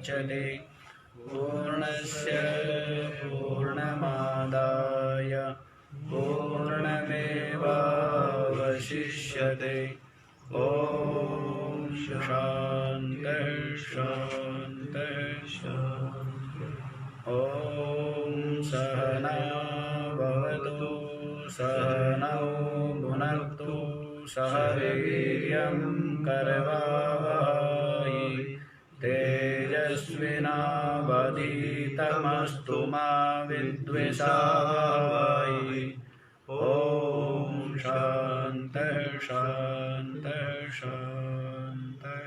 मुच्यते पूर्णस्य पूर्णमादाय पूर्णमेवावशिष्यते। ओम शांति शांति शांति। ओम सहना भवतु सहनौ भुनक्तु सह वीर्यं करवावहै तेजस्विनावधीतमस्तु मा विद्विषावहै। ओम शांति शांति शांति।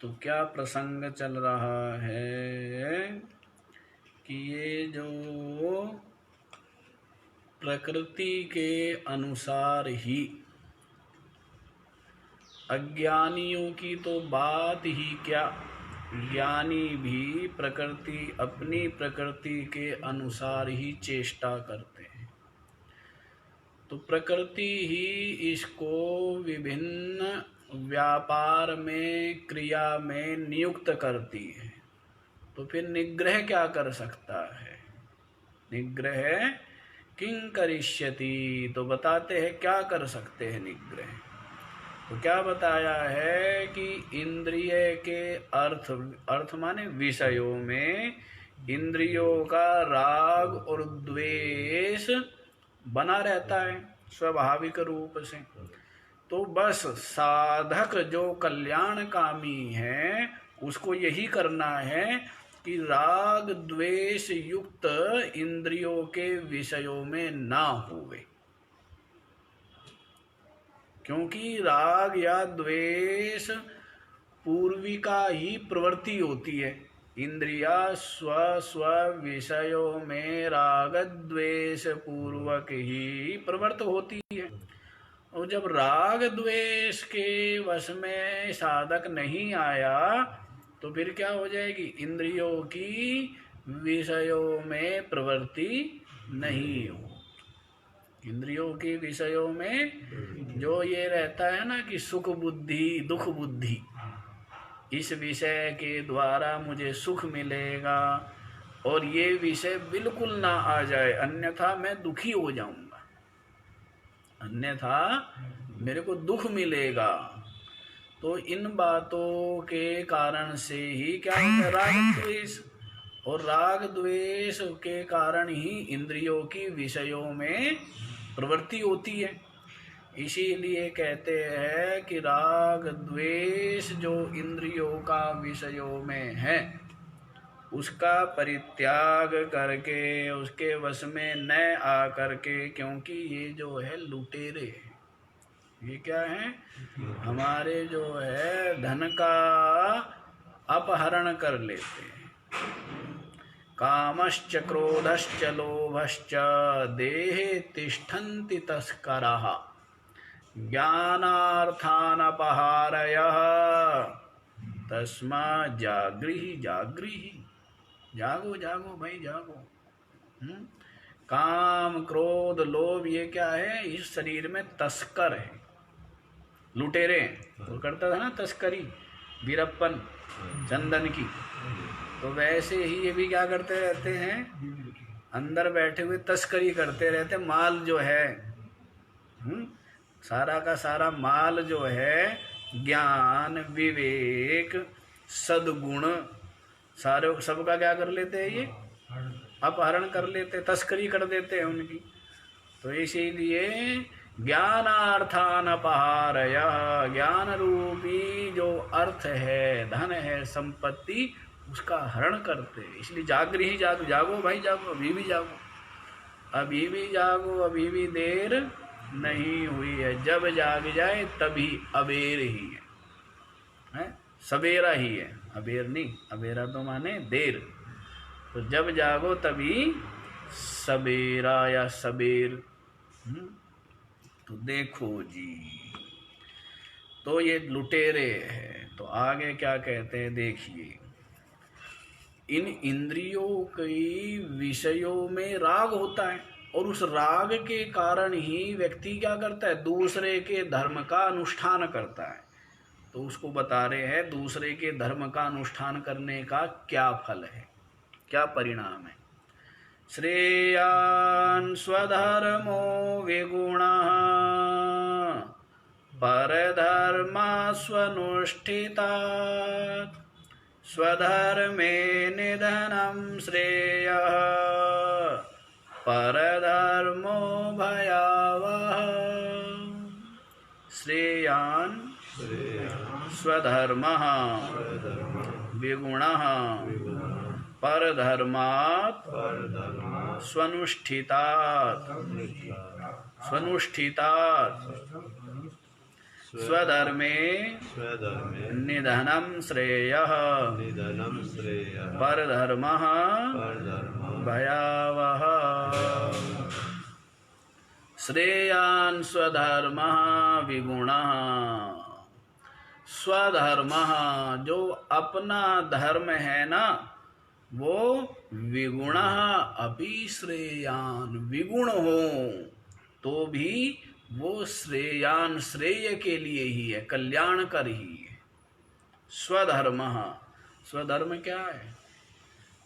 तो क्या प्रसंग चल रहा है कि ये जो प्रकृति के अनुसार ही, अज्ञानियों की तो बात ही क्या, ज्ञानी भी प्रकृति अपनी प्रकृति के अनुसार ही चेष्टा करते हैं। तो प्रकृति ही इसको विभिन्न व्यापार में क्रिया में नियुक्त करती है। तो फिर निग्रह क्या कर सकता है? निग्रह किं करिष्यति, तो बताते हैं क्या कर सकते हैं निग्रह। तो क्या बताया है कि इंद्रिय के अर्थ माने विषयों में इंद्रियों का राग और द्वेष बना रहता है स्वाभाविक रूप से। तो बस साधक जो कल्याणकामी है उसको यही करना है कि राग द्वेष युक्त इंद्रियों के विषयों में ना होवे, क्योंकि राग या द्वेष पूर्विका ही प्रवृत्ति होती है। इंद्रिया स्व विषयों में राग द्वेष पूर्वक ही प्रवृत्त होती है। और जब राग द्वेष के वश में साधक नहीं आया तो फिर क्या हो जाएगी? इंद्रियों की विषयों में प्रवृत्ति नहीं हो। इंद्रियों के विषयों में जो ये रहता है ना कि सुख बुद्धि दुख बुद्धि, इस विषय के द्वारा मुझे सुख मिलेगा और ये विषय बिल्कुल ना आ जाए, अन्यथा मैं दुखी हो जाऊंगा, अन्यथा मेरे को दुख मिलेगा। तो इन बातों के कारण से ही क्या होता है? राग द्वेष। और राग द्वेष के कारण ही इंद्रियों की विषयों में प्रवृत्ति होती है। इसीलिए कहते हैं कि राग द्वेष जो इंद्रियों का विषयों में है उसका परित्याग करके उसके वश में न आ करके, क्योंकि ये जो है लुटेरे हैं, ये क्या है? हमारे जो है धन का अपहरण कर लेते हैं। कामश्च क्रोधश्च लोभश्च देहे तिष्ठन्ति तस्करः ज्ञानार्थानपहारयः तस्मा जागृहि जागृहि। जागो जागो भाई जागो। काम क्रोध लोभ ये क्या है? इस शरीर में तस्कर है, लुटेरे। वो करता था ना तस्करी वीरप्पन चंदन की, तो वैसे ही ये भी क्या करते रहते हैं? अंदर बैठे हुए तस्करी करते रहते। माल जो है सारा का सारा माल जो है ज्ञान विवेक सद्गुण सारे सबका क्या कर लेते हैं? ये अपहरण कर लेते, तस्करी कर देते हैं उनकी। तो इसीलिए ज्ञानार्थान अपहारय, ज्ञान रूपी जो अर्थ है, धन है, संपत्ति, उसका हरण करते। इसलिए जागृहि जागो, जागो भाई जागो, अभी भी जागो, अभी भी जागो, अभी भी देर नहीं हुई है। जब जाग जाए तभी अबेर ही है, सवेरा ही है, अबेर नहीं। अबेरा तो माने देर। तो जब जागो तभी सवेरा या सबेर। तो देखो जी, तो ये लुटेरे हैं। तो आगे क्या कहते हैं देखिए, इन इंद्रियों के विषयों में राग होता है और उस राग के कारण ही व्यक्ति क्या करता है? दूसरे के धर्म का अनुष्ठान करता है। तो उसको बता रहे हैं दूसरे के धर्म का अनुष्ठान करने का क्या फल है, क्या परिणाम है। श्रेयान् स्वधर्मो विगुणः परधर्मा स्वनुष्ठितात् स्वधर्मे निधनं श्रेयः परधर्मो भयावह। श्रेयान् स्वधर्मः विगुणः परधर्मात् स्वनुष्ठितात् स्वधर्मे निधनं श्रेयः परधर्मः भयावह। श्रेयान् स्वधर्मः विगुणः। स्वधर्मः जो अपना धर्म है ना, वो विगुणः अपि श्रेयान् विगुण हो तो भी वो श्रेयान श्रेय के लिए ही है, कल्याणकर ही है। स्वधर्म, स्वधर्म क्या है?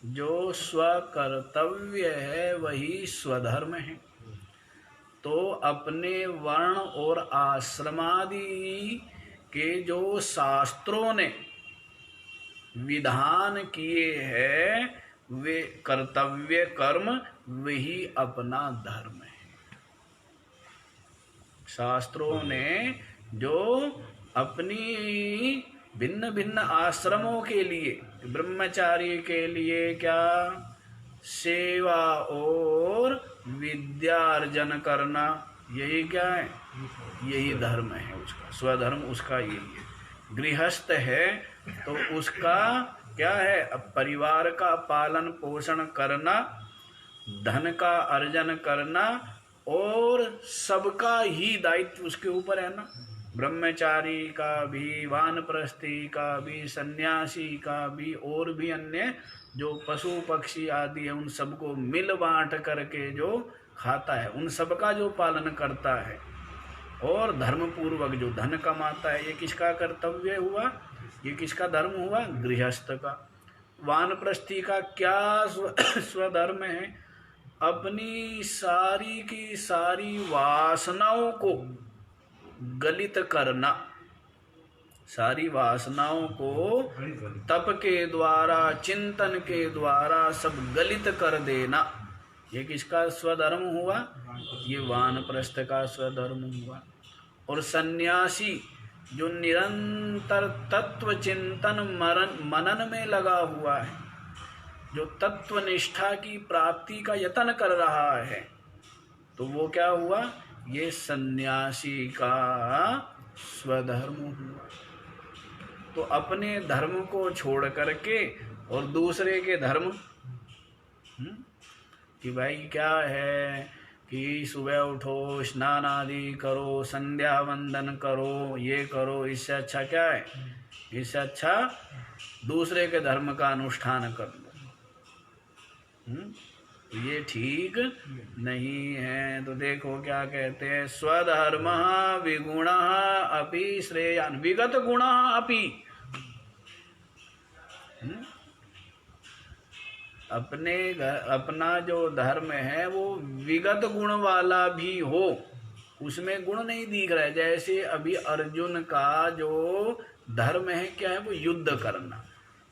जो स्वकर्तव्य है वही स्वधर्म है। तो अपने वर्ण और आश्रमादि के जो शास्त्रों ने विधान किए हैं वे कर्तव्य कर्म वही अपना धर्म है। शास्त्रों ने जो अपनी भिन्न भिन्न आश्रमों के लिए, ब्रह्मचारी के लिए क्या सेवा और विद्यार्जन करना, यही क्या है? यही धर्म है उसका, स्वधर्म उसका यही है। गृहस्थ है तो उसका क्या है? अब परिवार का पालन पोषण करना, धन का अर्जन करना और सबका ही दायित्व उसके ऊपर है ना। ब्रह्मचारी का भी, वानप्रस्थी का भी, सन्यासी का भी और भी अन्य जो पशु पक्षी आदि है उन सबको मिल बांट करके जो खाता है, उन सबका जो पालन करता है और धर्म पूर्वक जो धन कमाता है, ये किसका कर्तव्य हुआ? ये किसका धर्म हुआ? गृहस्थ का। वानप्रस्थी का क्या स्वधर्म है? अपनी सारी की सारी वासनाओं को गलित करना, सारी वासनाओं को तप के द्वारा, चिंतन के द्वारा सब गलित कर देना, ये किसका स्वधर्म हुआ? ये वानप्रस्थ का स्वधर्म हुआ। और सन्यासी जो निरंतर तत्व चिंतन मनन में लगा हुआ है, जो तत्वनिष्ठा की प्राप्ति का यत्न कर रहा है, तो वो क्या हुआ? ये सन्यासी का स्वधर्म हुआ। तो अपने धर्म को छोड़ करके और दूसरे के धर्म कि भाई क्या है कि सुबह उठो, स्नान आदि करो, संध्या वंदन करो, ये करो, इससे अच्छा क्या है? इससे अच्छा दूसरे के धर्म का अनुष्ठान कर लो। ये ठीक नहीं है। तो देखो क्या कहते हैं, स्वधर्म विगुण अपि श्रेयान विगत गुण अपि। अपना जो धर्म है वो विगत गुण वाला भी हो, उसमें गुण नहीं दिख रहा है। जैसे अभी अर्जुन का जो धर्म है क्या है? वो युद्ध करना,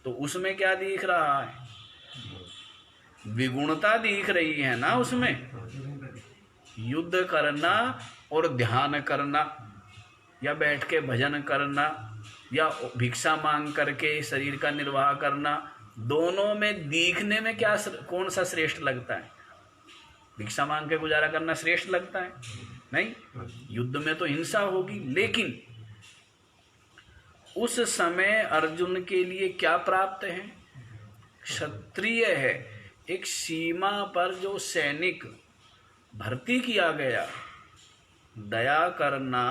तो उसमें क्या दिख रहा है? विगुणता दिख रही है ना उसमें। युद्ध करना और ध्यान करना या बैठ के भजन करना या भिक्षा मांग करके शरीर का निर्वाह करना, दोनों में दिखने में क्या कौन सा श्रेष्ठ लगता है? भिक्षा मांग के गुजारा करना श्रेष्ठ लगता है? नहीं, युद्ध में तो हिंसा होगी। लेकिन उस समय अर्जुन के लिए क्या प्राप्त है? क्षत्रिय है, एक सीमा पर जो सैनिक भर्ती किया गया, दया करना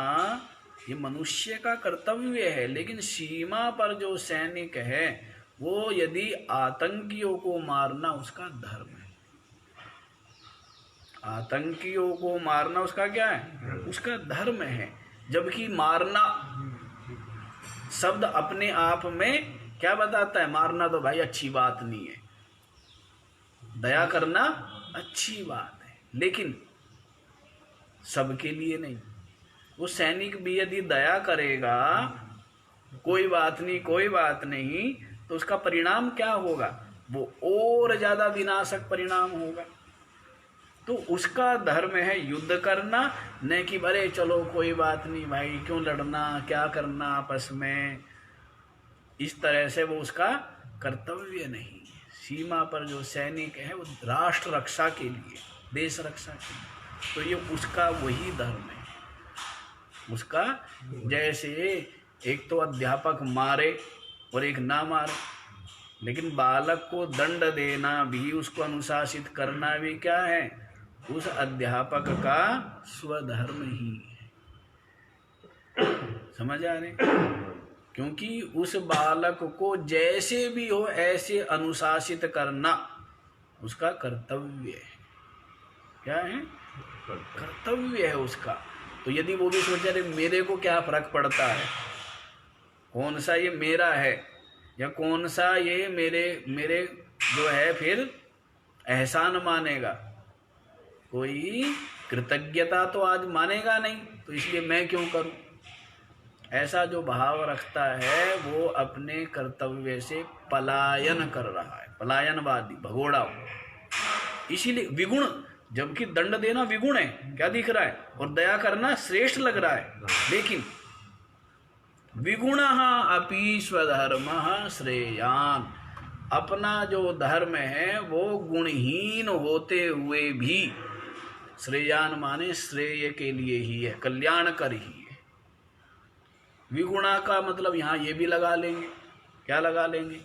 ये मनुष्य का कर्तव्य है। लेकिन सीमा पर जो सैनिक है वो यदि आतंकियों को मारना उसका धर्म है। आतंकियों को मारना उसका क्या है? उसका धर्म है। जबकि मारना शब्द अपने आप में क्या बताता है? मारना तो भाई अच्छी बात नहीं है, दया करना अच्छी बात है, लेकिन सबके लिए नहीं। वो सैनिक भी यदि दया करेगा, कोई बात नहीं कोई बात नहीं, तो उसका परिणाम क्या होगा? वो और ज्यादा विनाशक परिणाम होगा। तो उसका धर्म है युद्ध करना, न कि अरे चलो कोई बात नहीं भाई, क्यों लड़ना, क्या करना आपस में। इस तरह से वो उसका कर्तव्य नहीं है। सीमा पर जो सैनिक है वो राष्ट्र रक्षा के लिए, देश रक्षा के लिए, तो ये उसका वही धर्म है। उसका जैसे एक तो अध्यापक मारे और एक ना मारे, लेकिन बालक को दंड देना भी, उसको अनुशासित करना भी क्या है? उस अध्यापक का स्वधर्म ही है। समझ आ रहे? क्योंकि उस बालक को जैसे भी हो ऐसे अनुशासित करना उसका कर्तव्य है। क्या है? कर्तव्य है उसका। तो यदि वो भी सोचे अरे मेरे को क्या फर्क पड़ता है, कौन सा ये मेरा है या कौन सा ये मेरे जो है, फिर एहसान मानेगा, कोई कृतज्ञता तो आज मानेगा नहीं, तो इसलिए मैं क्यों करूं। ऐसा जो भाव रखता है वो अपने कर्तव्य से पलायन कर रहा है, पलायनवादी, भगोड़ा। इसीलिए विगुण, जबकि दंड देना विगुण है, क्या दिख रहा है, और दया करना श्रेष्ठ लग रहा है, लेकिन विगुणः अपि स्वधर्मः श्रेयान्, अपना जो धर्म है वो गुणहीन होते हुए भी, श्रेयान माने श्रेय के लिए ही है, कल्याणकर ही है। विगुणा का मतलब यहाँ ये भी लगा लेंगे, क्या लगा लेंगे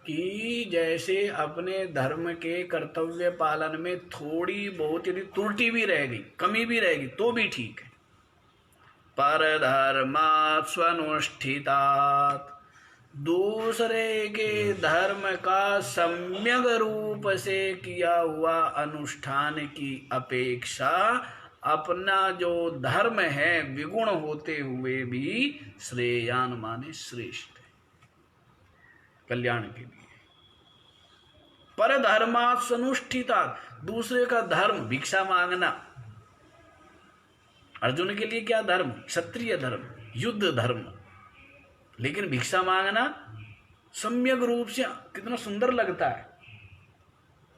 कि जैसे अपने धर्म के कर्तव्य पालन में थोड़ी बहुत यदि त्रुटि भी रह गई, कमी भी रहेगी, तो भी ठीक है। परधर्मात् स्वनुष्ठितात्, दूसरे के धर्म का सम्यक रूप से किया हुआ अनुष्ठान की अपेक्षा अपना जो धर्म है विगुण होते हुए भी श्रेयान माने श्रेष्ठ है, कल्याण के लिए। परधर्मात् स्वनुष्ठितात्, दूसरे का धर्म, भिक्षा मांगना, अर्जुन के लिए क्या धर्म? क्षत्रिय धर्म, युद्ध धर्म, लेकिन भिक्षा मांगना सम्यक रूप से कितना सुंदर लगता है।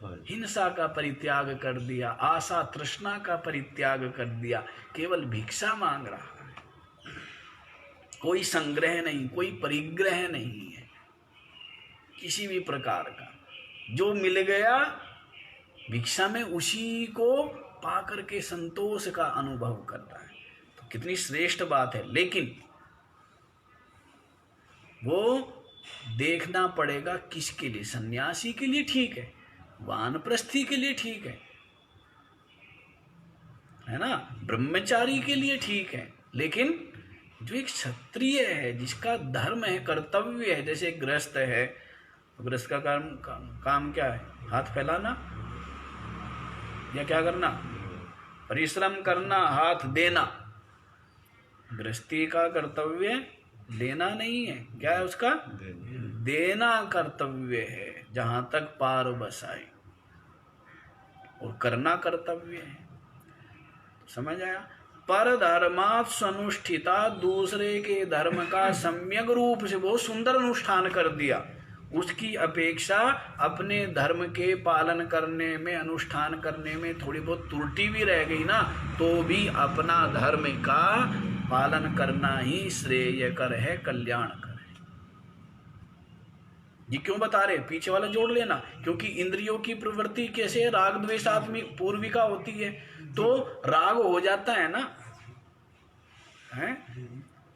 हिंसा का परित्याग कर दिया, आशा तृष्णा का परित्याग कर दिया, केवल भिक्षा मांग रहा है, कोई संग्रह नहीं, कोई परिग्रह नहीं है किसी भी प्रकार का। जो मिल गया भिक्षा में उसी को पाकर के संतोष का अनुभव करता है, तो कितनी श्रेष्ठ बात है। लेकिन वो देखना पड़ेगा किसके लिए, सन्यासी के लिए ठीक है, वानप्रस्थी के लिए ठीक है ना, ब्रह्मचारी के लिए ठीक है, लेकिन जो एक क्षत्रिय है, जिसका धर्म है, कर्तव्य है, जैसे गृहस्थ है, गृहस्थ का काम क्या है? हाथ फैलाना या क्या करना? परिश्रम करना, हाथ देना। गृहस्थी का कर्तव्य लेना नहीं है, क्या है उसका? देना कर्तव्य है, जहां तक पार बसाए, और करना कर्तव्य है। तो समझ आया? पर धर्मात् स्वनुष्ठिता, दूसरे के धर्म का सम्यक रूप से बहुत सुंदर अनुष्ठान कर दिया, उसकी अपेक्षा अपने धर्म के पालन करने में, अनुष्ठान करने में थोड़ी बहुत त्रुटि भी रह गई ना, तो भी अपना धर्म का पालन करना ही श्रेयकर है, कल्याणकर है। ये क्यों बता रहे? पीछे वाला जोड़ लेना, क्योंकि इंद्रियों की प्रवृत्ति कैसे राग द्वेषात्मिक पूर्विका होती है, तो राग हो जाता है ना, है?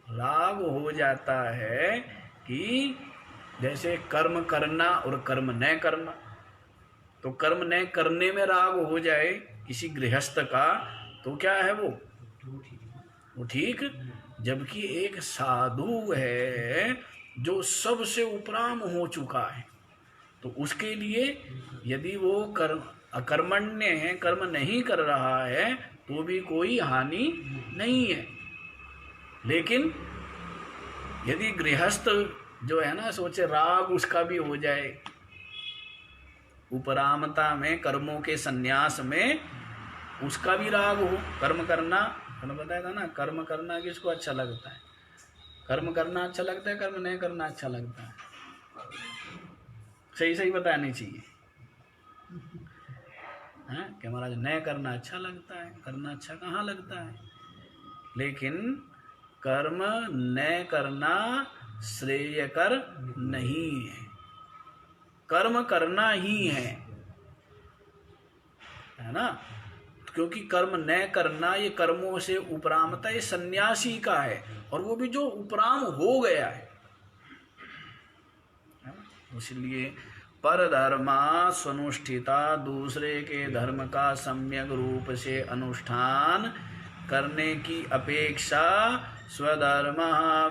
राग हो जाता है कि जैसे कर्म करना और कर्म न करना, तो कर्म न करने में राग हो जाए किसी गृहस्थ का, तो क्या है वो ठीक। जबकि एक साधु है जो सबसे उपराम हो चुका है, तो उसके लिए यदि वो अकर्मण्य है, कर्म नहीं कर रहा है, तो भी कोई हानि नहीं है। लेकिन यदि गृहस्थ जो है ना सोचे राग उसका भी हो जाए, उपरामता में, कर्मों के संन्यास में उसका भी राग हो, कर्म करना, मैंने बताया था ना, कर्म करना किसको अच्छा लगता है? कर्म करना अच्छा लगता है, कर्म नहीं करना अच्छा लगता है? सही सही बतानी चाहिए हैं कि महाराज नहीं करना अच्छा लगता है, करना अच्छा कहाँ लगता है? लेकिन कर्म न करना श्रेयकर नहीं है, कर्म करना ही है ना? क्योंकि कर्म न करना ये कर्मों से उपरामता, ये सन्यासी का है, और वो भी जो उपराम हो गया है। इसलिए पर धर्मा स्वनुष्ठिता, दूसरे के धर्म का सम्यक रूप से अनुष्ठान करने की अपेक्षा स्वधर्म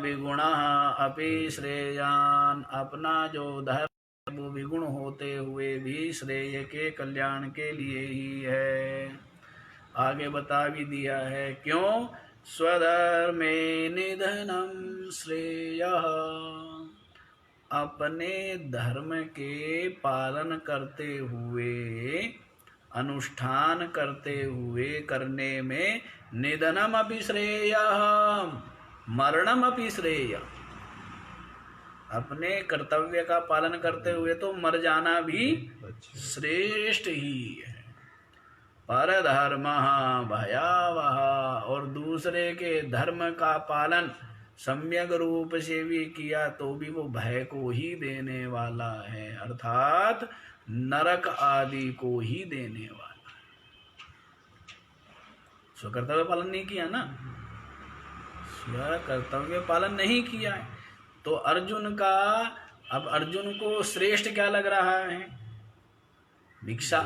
विगुण अपि श्रेयान, अपना जो धर्म वो विगुण होते हुए भी श्रेय के कल्याण के लिए ही है। आगे बता भी दिया है क्यों, स्वधर्मे निधनम श्रेय, अपने धर्म के पालन करते हुए, अनुष्ठान करते हुए, करने में निधनम अपि श्रेय, मरणम अपि श्रेय, अपने कर्तव्य का पालन करते हुए तो मर जाना भी श्रेष्ठ ही है। पर धर्म भयावह, और दूसरे के धर्म का पालन सम्यक रूप से भी किया तो भी वो भय को ही देने वाला है, अर्थात नरक आदि को ही देने वाला है। स्वकर्तव्य पालन नहीं किया ना, स्वकर्तव्य पालन नहीं किया है तो अर्जुन का, अब अर्जुन को श्रेष्ठ क्या लग रहा है? भिक्षा,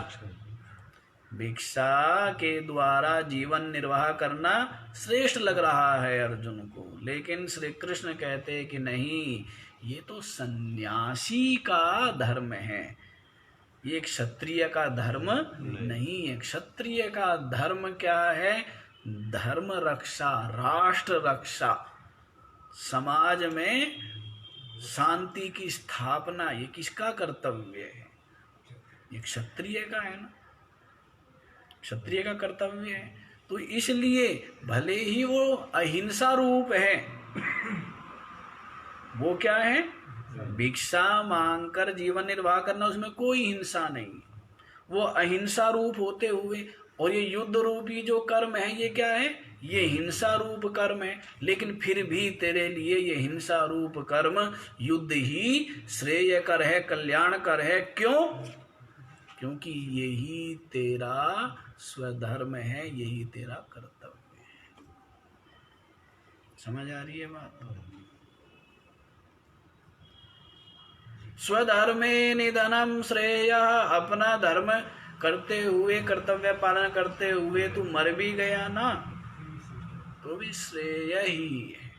भिक्षा के द्वारा जीवन निर्वाह करना श्रेष्ठ लग रहा है अर्जुन को। लेकिन श्री कृष्ण कहते कि नहीं, ये तो सन्यासी का धर्म है, ये क्षत्रिय का धर्म नहीं है। क्षत्रिय का धर्म क्या है? धर्म रक्षा, राष्ट्र रक्षा, समाज में शांति की स्थापना, ये किसका कर्तव्य है? ये क्षत्रिय का है ना, क्षत्रिय का कर्तव्य है। तो इसलिए भले ही वो अहिंसा रूप है, वो क्या है? भिक्षा मांगकर जीवन निर्वाह करना, उसमें कोई हिंसा नहीं, वो अहिंसा रूप होते हुए, और ये युद्ध रूपी जो कर्म है ये क्या है? ये हिंसा रूप कर्म है। लेकिन फिर भी तेरे लिए ये हिंसा रूप कर्म, युद्ध ही श्रेयकर है, कल्याणकर है। क्यों? क्योंकि यही तेरा स्वधर्म है, यही तेरा कर्तव्य है। समझ आ रही है बात? स्वधर्मे निधनम श्रेय, अपना धर्म करते हुए, कर्तव्य पालन करते हुए तू मर भी गया ना तो भी श्रेय ही है।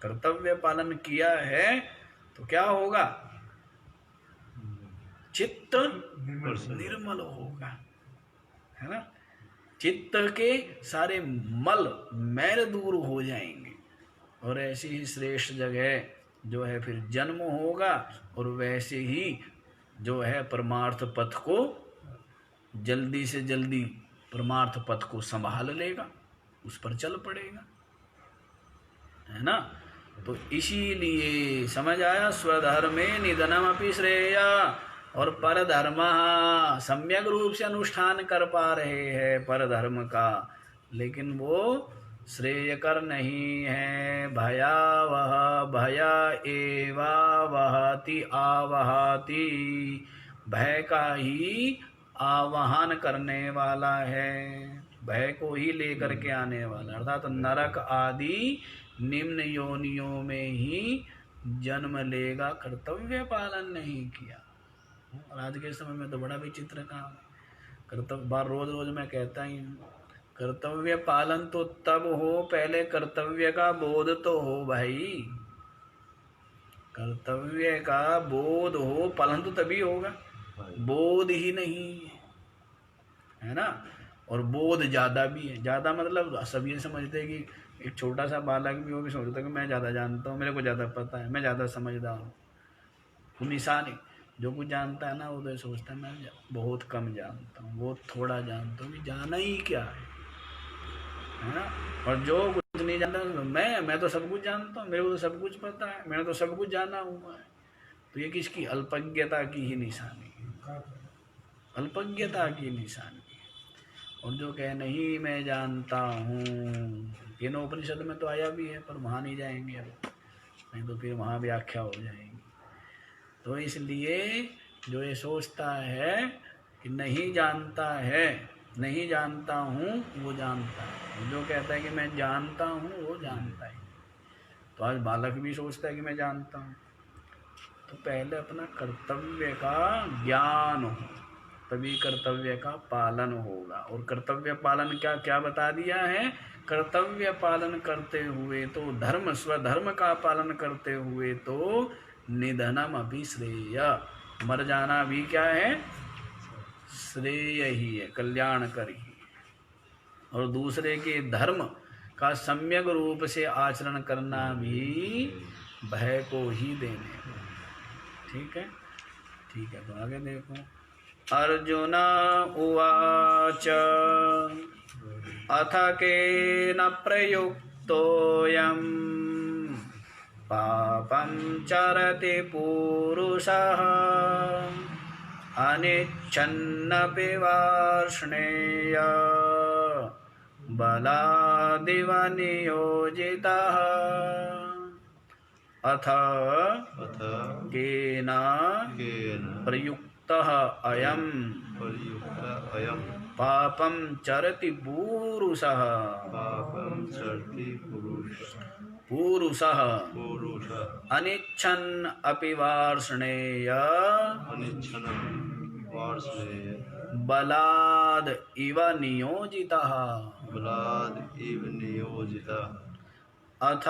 कर्तव्य पालन किया है तो क्या होगा? चित्त निर्मल होगा, है ना? चित्त के सारे मल मैल दूर हो जाएंगे, और ऐसी ही श्रेष्ठ जगह जो है फिर जन्म होगा, और वैसे ही जो है परमार्थ पथ को जल्दी से जल्दी, परमार्थ पथ को संभाल लेगा, उस पर चल पड़ेगा, है ना? तो इसीलिए समझ आया, स्वधर्मे निधनमपि श्रेय, और पर धर्म सम्यक रूप से अनुष्ठान कर पा रहे हैं पर धर्म का, लेकिन वो श्रेयकर नहीं है। भयावह, भया एवा वहति आवहति, भय का ही आवाहन करने वाला है, भय को ही लेकर के आने वाला, अर्थात नरक आदि निम्न योनियों में ही जन्म लेगा, कर्तव्य पालन नहीं किया। और आज के समय में तो बड़ा विचित्र काम है। कर्तव्य, बार रोज रोज मैं कहता ही हूँ, कर्तव्य पालन तो तब हो, पहले कर्तव्य का बोध तो हो भाई, कर्तव्य का बोध हो, पालन तो तभी होगा, बोध ही नहीं है ना? और बोध ज्यादा भी है, ज्यादा मतलब सब ये समझते हैं कि एक छोटा सा बालक भी वो भी सोचता है कि मैं ज़्यादा जानता हूँ, मेरे को ज़्यादा पता है, मैं ज़्यादा समझदार हूँ। वो निशान है, जो कुछ जानता है ना वो तो सोचता है मैं बहुत कम जानता हूँ, बहुत थोड़ा जानता हूँ, जाना ही क्या है ना। और जो कुछ नहीं जानता तो मैं तो सब कुछ जानता हूँ, मेरे को तो सब कुछ पता है, मैंने तो सब कुछ जाना हुआ है। तो ये किसकी अल्पज्ञता की ही निशानी है, अल्पज्ञता की निशानी। और जो कहे नहीं मैं जानता हूँ, ये उपनिषद में तो आया भी है, पर वहाँ नहीं जाएंगे अब, नहीं तो फिर वहाँ व्याख्या हो जाएगी। तो इसलिए जो ये सोचता है कि नहीं जानता है, नहीं जानता हूँ, वो जानता है। जो कहता है कि मैं जानता हूँ, वो जानता है। तो आज बालक भी सोचता है कि मैं जानता हूँ। तो पहले अपना कर्तव्य का ज्ञान हो, तभी कर्तव्य का पालन होगा। और कर्तव्य पालन क्या क्या बता दिया है? कर्तव्य पालन करते हुए तो धर्म, स्वधर्म का पालन करते हुए तो निधनम अभी श्रेय, मर जाना भी क्या है? श्रेय ही है, कल्याणकर ही। और दूसरे के धर्म का सम्यक रूप से आचरण करना भी भय को ही देने को। ठीक है, ठीक है। तो आगे देखो। अर्जुन उवाच अथ केन प्रयुक्तोऽयं पापं चरति पूरुषः अनिच्छन्नपि वार्ष्णेय बलादिव नियोजितः अथ केन प्रयुक्तः अयं पापं चरति पुरुषः अनिच्छन् अपि वार्ष्णेय बलाद् इव नियोजितः। अथ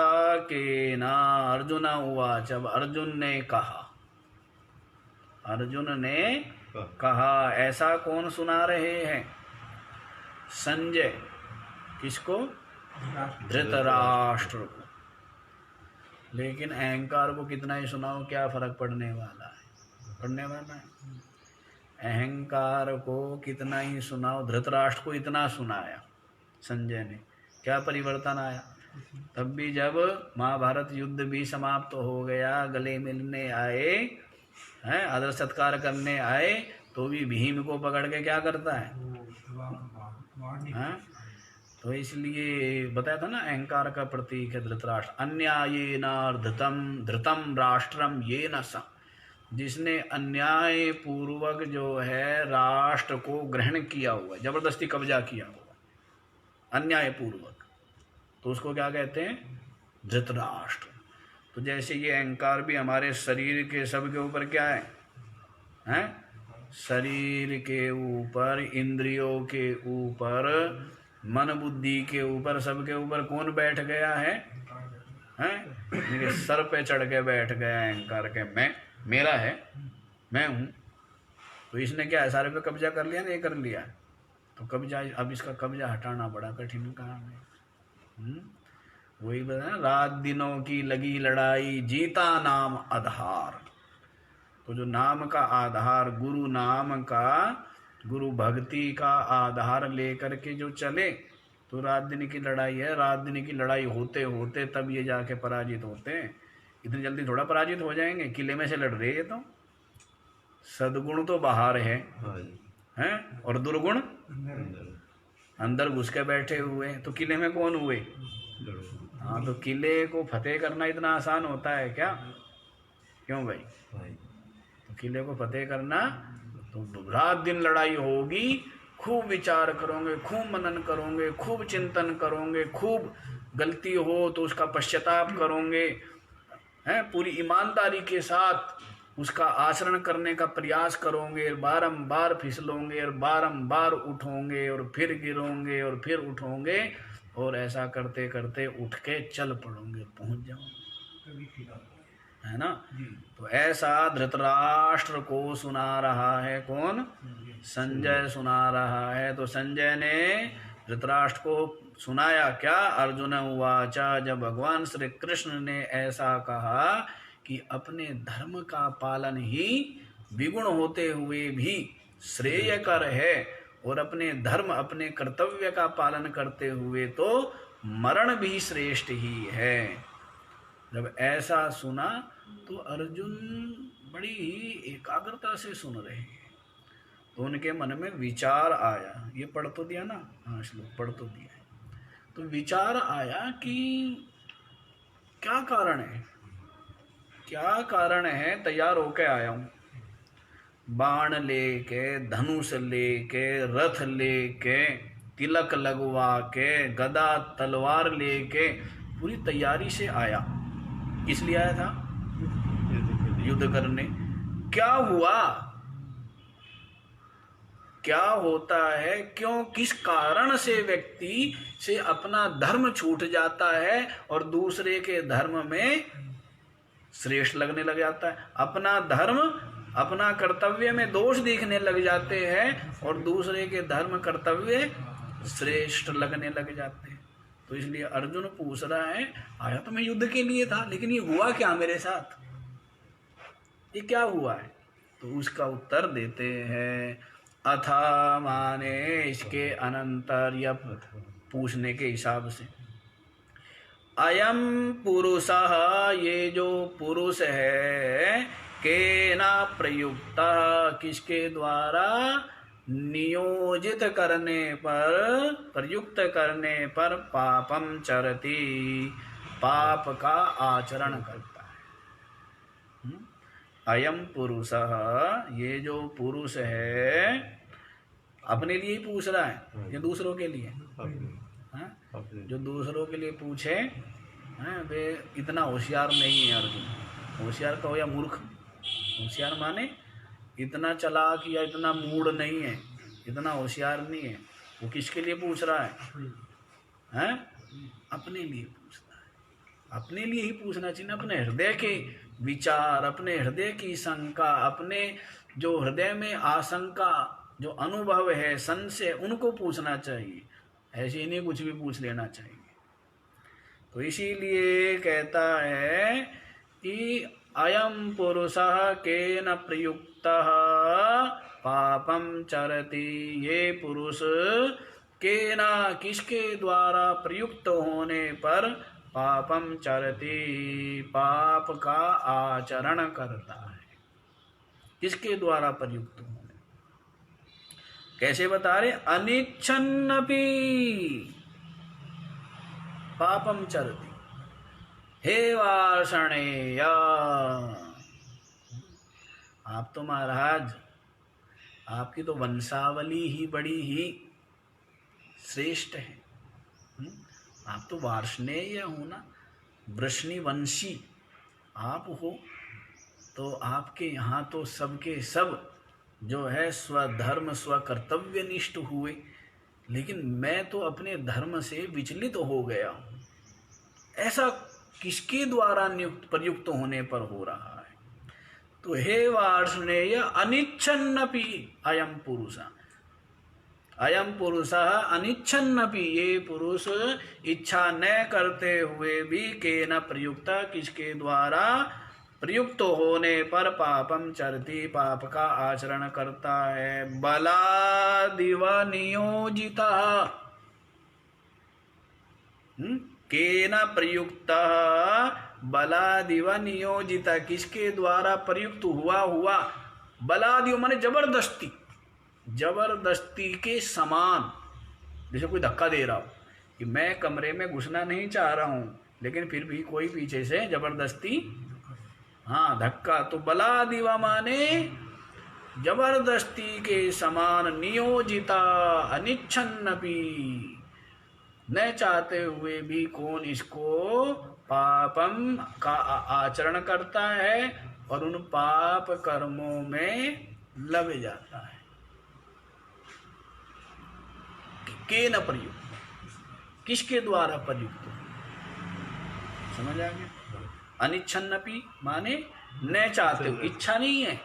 केन, अर्जुन उवाच, अब अर्जुन ने कहा, अर्जुन ने कहा। ऐसा कौन सुना रहे हैं? संजय। किसको? धृतराष्ट्र को। लेकिन अहंकार को कितना ही सुनाओ, क्या फर्क पड़ने वाला है? पड़ने वाला है। अहंकार को कितना ही सुनाओ, धृतराष्ट्र को इतना सुनाया संजय ने, क्या परिवर्तन आया? तब भी जब महाभारत युद्ध भी समाप्त हो गया, गले मिलने आए हैं, आदर सत्कार करने आए, तो भी भीम को पकड़ के क्या करता है? हाँ? तो इसलिए बताया था ना, अहंकार का प्रतीक है धृतराष्ट्र। अन्यायेन धृतम राष्ट्रम येन स, जिसने अन्याय पूर्वक जो है राष्ट्र को ग्रहण किया हुआ, जबरदस्ती कब्जा किया हुआ, अन्याय पूर्वक, तो उसको क्या कहते हैं? धृतराष्ट्र। तो जैसे ये अहंकार भी हमारे शरीर के सब के ऊपर क्या है? हैं? शरीर के ऊपर, इंद्रियों के ऊपर, मन बुद्धि के ऊपर, सबके ऊपर कौन बैठ गया है? हैं? मेरे सर पे चढ़ के बैठ गया अहंकार के, मैं, मेरा है, मैं हूँ। तो इसने क्या है? सारे पे कब्जा कर लिया, नहीं कर लिया? तो कब्जा, अब इसका कब्जा हटाना बड़ा कठिन काम है। वही बताया, रात दिनों की लगी लड़ाई, जीता नाम आधार। तो जो नाम का आधार, गुरु नाम का, गुरु भक्ति का आधार लेकर के जो चले, तो रात दिन की लड़ाई है। रात दिन की लड़ाई होते होते तब ये जाके पराजित होते हैं। इतनी जल्दी थोड़ा पराजित हो जाएंगे? किले में से लड़ रहे हैं तो सदगुण तो बाहर है, हैं? और दुर्गुण अंदर घुस के बैठे हुए। तो किले में कौन हुए? हाँ, तो किले को फतेह करना इतना आसान होता है क्या? क्यों भाई? तो किले को फतेह करना, तो रात दिन लड़ाई होगी, खूब विचार करोगे, खूब मनन करोगे, खूब चिंतन करोगे, खूब गलती हो तो उसका पश्चाताप करोगे, हैं? पूरी ईमानदारी के साथ उसका आचरण करने का प्रयास करोगे, बारंबार फिसलोगे और बारंबार उठोगे और फिर गिरोगे और फिर उठोगे, और ऐसा करते करते उठ के चल पड़ोगे, पहुंच जाओगे, है ना? तो ऐसा धृतराष्ट्र को सुना रहा है कौन? संजय सुना रहा है। तो संजय ने धृतराष्ट्र को सुनाया। क्या? अर्जुन उवाच, जब भगवान श्री कृष्ण ने ऐसा कहा कि अपने धर्म का पालन ही विगुण होते हुए भी श्रेयकर है और अपने धर्म अपने कर्तव्य का पालन करते हुए तो मरण भी श्रेष्ठ ही है। जब ऐसा सुना तो अर्जुन बड़ी ही एकाग्रता से सुन रहे हैं, तो उनके मन में विचार आया। ये पढ़ तो दिया ना? हाँ, श्लोक पढ़ तो दिया है। तो विचार आया कि क्या कारण है, क्या कारण है। तैयार होके आया हूँ, बाण लेके, धनुष लेके, रथ लेके, तिलक लगवा के, गदा तलवार लेके पूरी तैयारी से आया। इसलिए आया था युद्ध करने। क्या हुआ, क्या होता है, क्यों, किस कारण से व्यक्ति से अपना धर्म छूट जाता है और दूसरे के धर्म में श्रेष्ठ लगने लग जाता है। अपना धर्म अपना कर्तव्य में दोष देखने लग जाते हैं और दूसरे के धर्म कर्तव्य श्रेष्ठ लगने लग जाते हैं। तो इसलिए अर्जुन पूछ रहा है, आया तो मैं युद्ध के लिए था, लेकिन ये हुआ क्या मेरे साथ, ये क्या हुआ है? तो उसका उत्तर देते हैं। अथा माने इसके अनंतर या पूछने के हिसाब से, अयम पुरुषः, ये जो पुरुष है, केना प्रयुक्त, किसके द्वारा नियोजित करने पर, प्रयुक्त करने पर पापम चरति, पाप का आचरण करता है। अयम पुरुषः, ये जो पुरुष है, अपने लिए ही पूछ रहा है या दूसरों के लिए? जो दूसरों के लिए पूछे वे इतना होशियार नहीं है अर्जुन। होशियार कहो या मूर्ख, होशियार माने इतना चालाक या इतना मूढ़ नहीं है, इतना होशियार नहीं है। वो किसके लिए पूछ रहा है? अपने लिए पूछ रहा है। अपने लिए ही पूछना चाहिए, अपने हृदय के विचार, अपने हृदय की शंका, अपने जो हृदय में आशंका, जो अनुभव है, संशय, उनको पूछना चाहिए। ऐसे ही नहीं कुछ भी पूछ लेना चाहिए। तो इसीलिए कहता है कि अयम पुरुषः केन प्रयुक्तः पापम चरति, ये पुरुष केना, किसके द्वारा प्रयुक्त होने पर पापम चरति, पाप का आचरण करता है। किसके द्वारा प्रयुक्त होने, कैसे बता रहे? अनिच्छन्नपि पापम चरति हे वार्षणेय। आप तो महाराज, आपकी तो वंशावली ही बड़ी ही श्रेष्ठ है। आप तो वार्षणेय हो ना, वृष्णि वंशी आप हो। तो आपके यहाँ तो सबके सब जो है स्वधर्म स्वकर्तव्य निष्ठ हुए, लेकिन मैं तो अपने धर्म से विचलित हो गया हूँ। ऐसा किसके द्वारा नियुक्त प्रयुक्त होने पर हो रहा है? तो हे वार्ष्णेय अनिच्छन्नपि अयम पुरुष, अयम पुरुषः अनिच्छन्नपि, ये पुरुष इच्छा न करते हुए भी केन प्रयुक्त, किसके द्वारा प्रयुक्त होने पर पापम चरति, पाप का आचरण करता है। बलादिव नियोजिता, केन प्रयुक्त, बलादिव नियोजिता, किसके द्वारा प्रयुक्त हुआ। बलादिव माने जबरदस्ती, जबरदस्ती के समान। जैसे कोई धक्का दे रहा हो कि मैं कमरे में घुसना नहीं चाह रहा हूँ, लेकिन फिर भी कोई पीछे से जबरदस्ती, हाँ, धक्का। तो बलादिव माने जबरदस्ती के समान, नियोजिता अनिच्छन्नपि, न चाहते हुए भी कौन इसको पापम का आचरण करता है और उन पाप कर्मों में लग जाता है। केन प्रयुक्त, किसके द्वारा प्रयुक्त, समझ आ गया? अनिच्छन्नपि माने न चाहते हो, इच्छा नहीं है,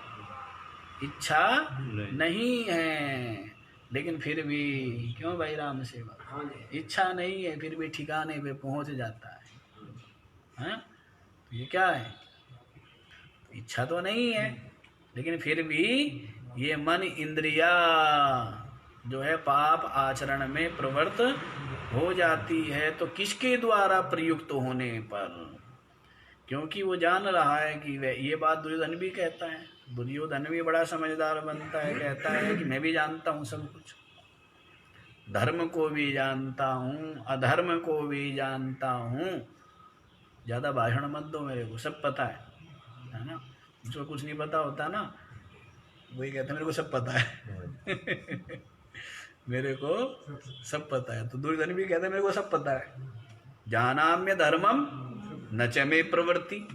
इच्छा नहीं है, लेकिन फिर भी क्यों भाई राम सेवक, हाँ जी। इच्छा नहीं है फिर भी ठिकाने पे पहुंच जाता है। हाँ, तो ये क्या है, इच्छा तो नहीं है लेकिन फिर भी ये मन इंद्रिया जो है पाप आचरण में प्रवृत्त हो जाती है। तो किसके द्वारा प्रयुक्त होने पर, क्योंकि वो जान रहा है कि वह, ये बात दुर्योधन भी कहता है, दुर्योधन भी बड़ा समझदार बनता है, कहता है कि मैं भी जानता हूँ सब कुछ, धर्म को भी जानता हूँ अधर्म को भी जानता हूँ, ज़्यादा भाषण मत दो मेरे को, सब पता है ना। जिसको कुछ नहीं पता होता ना वही कहता है मेरे को सब पता है मेरे को सब पता है। तो दुर्योधन भी कहता है मेरे को सब पता है। जानाम्य धर्मम न च मे प्रवृत्ति,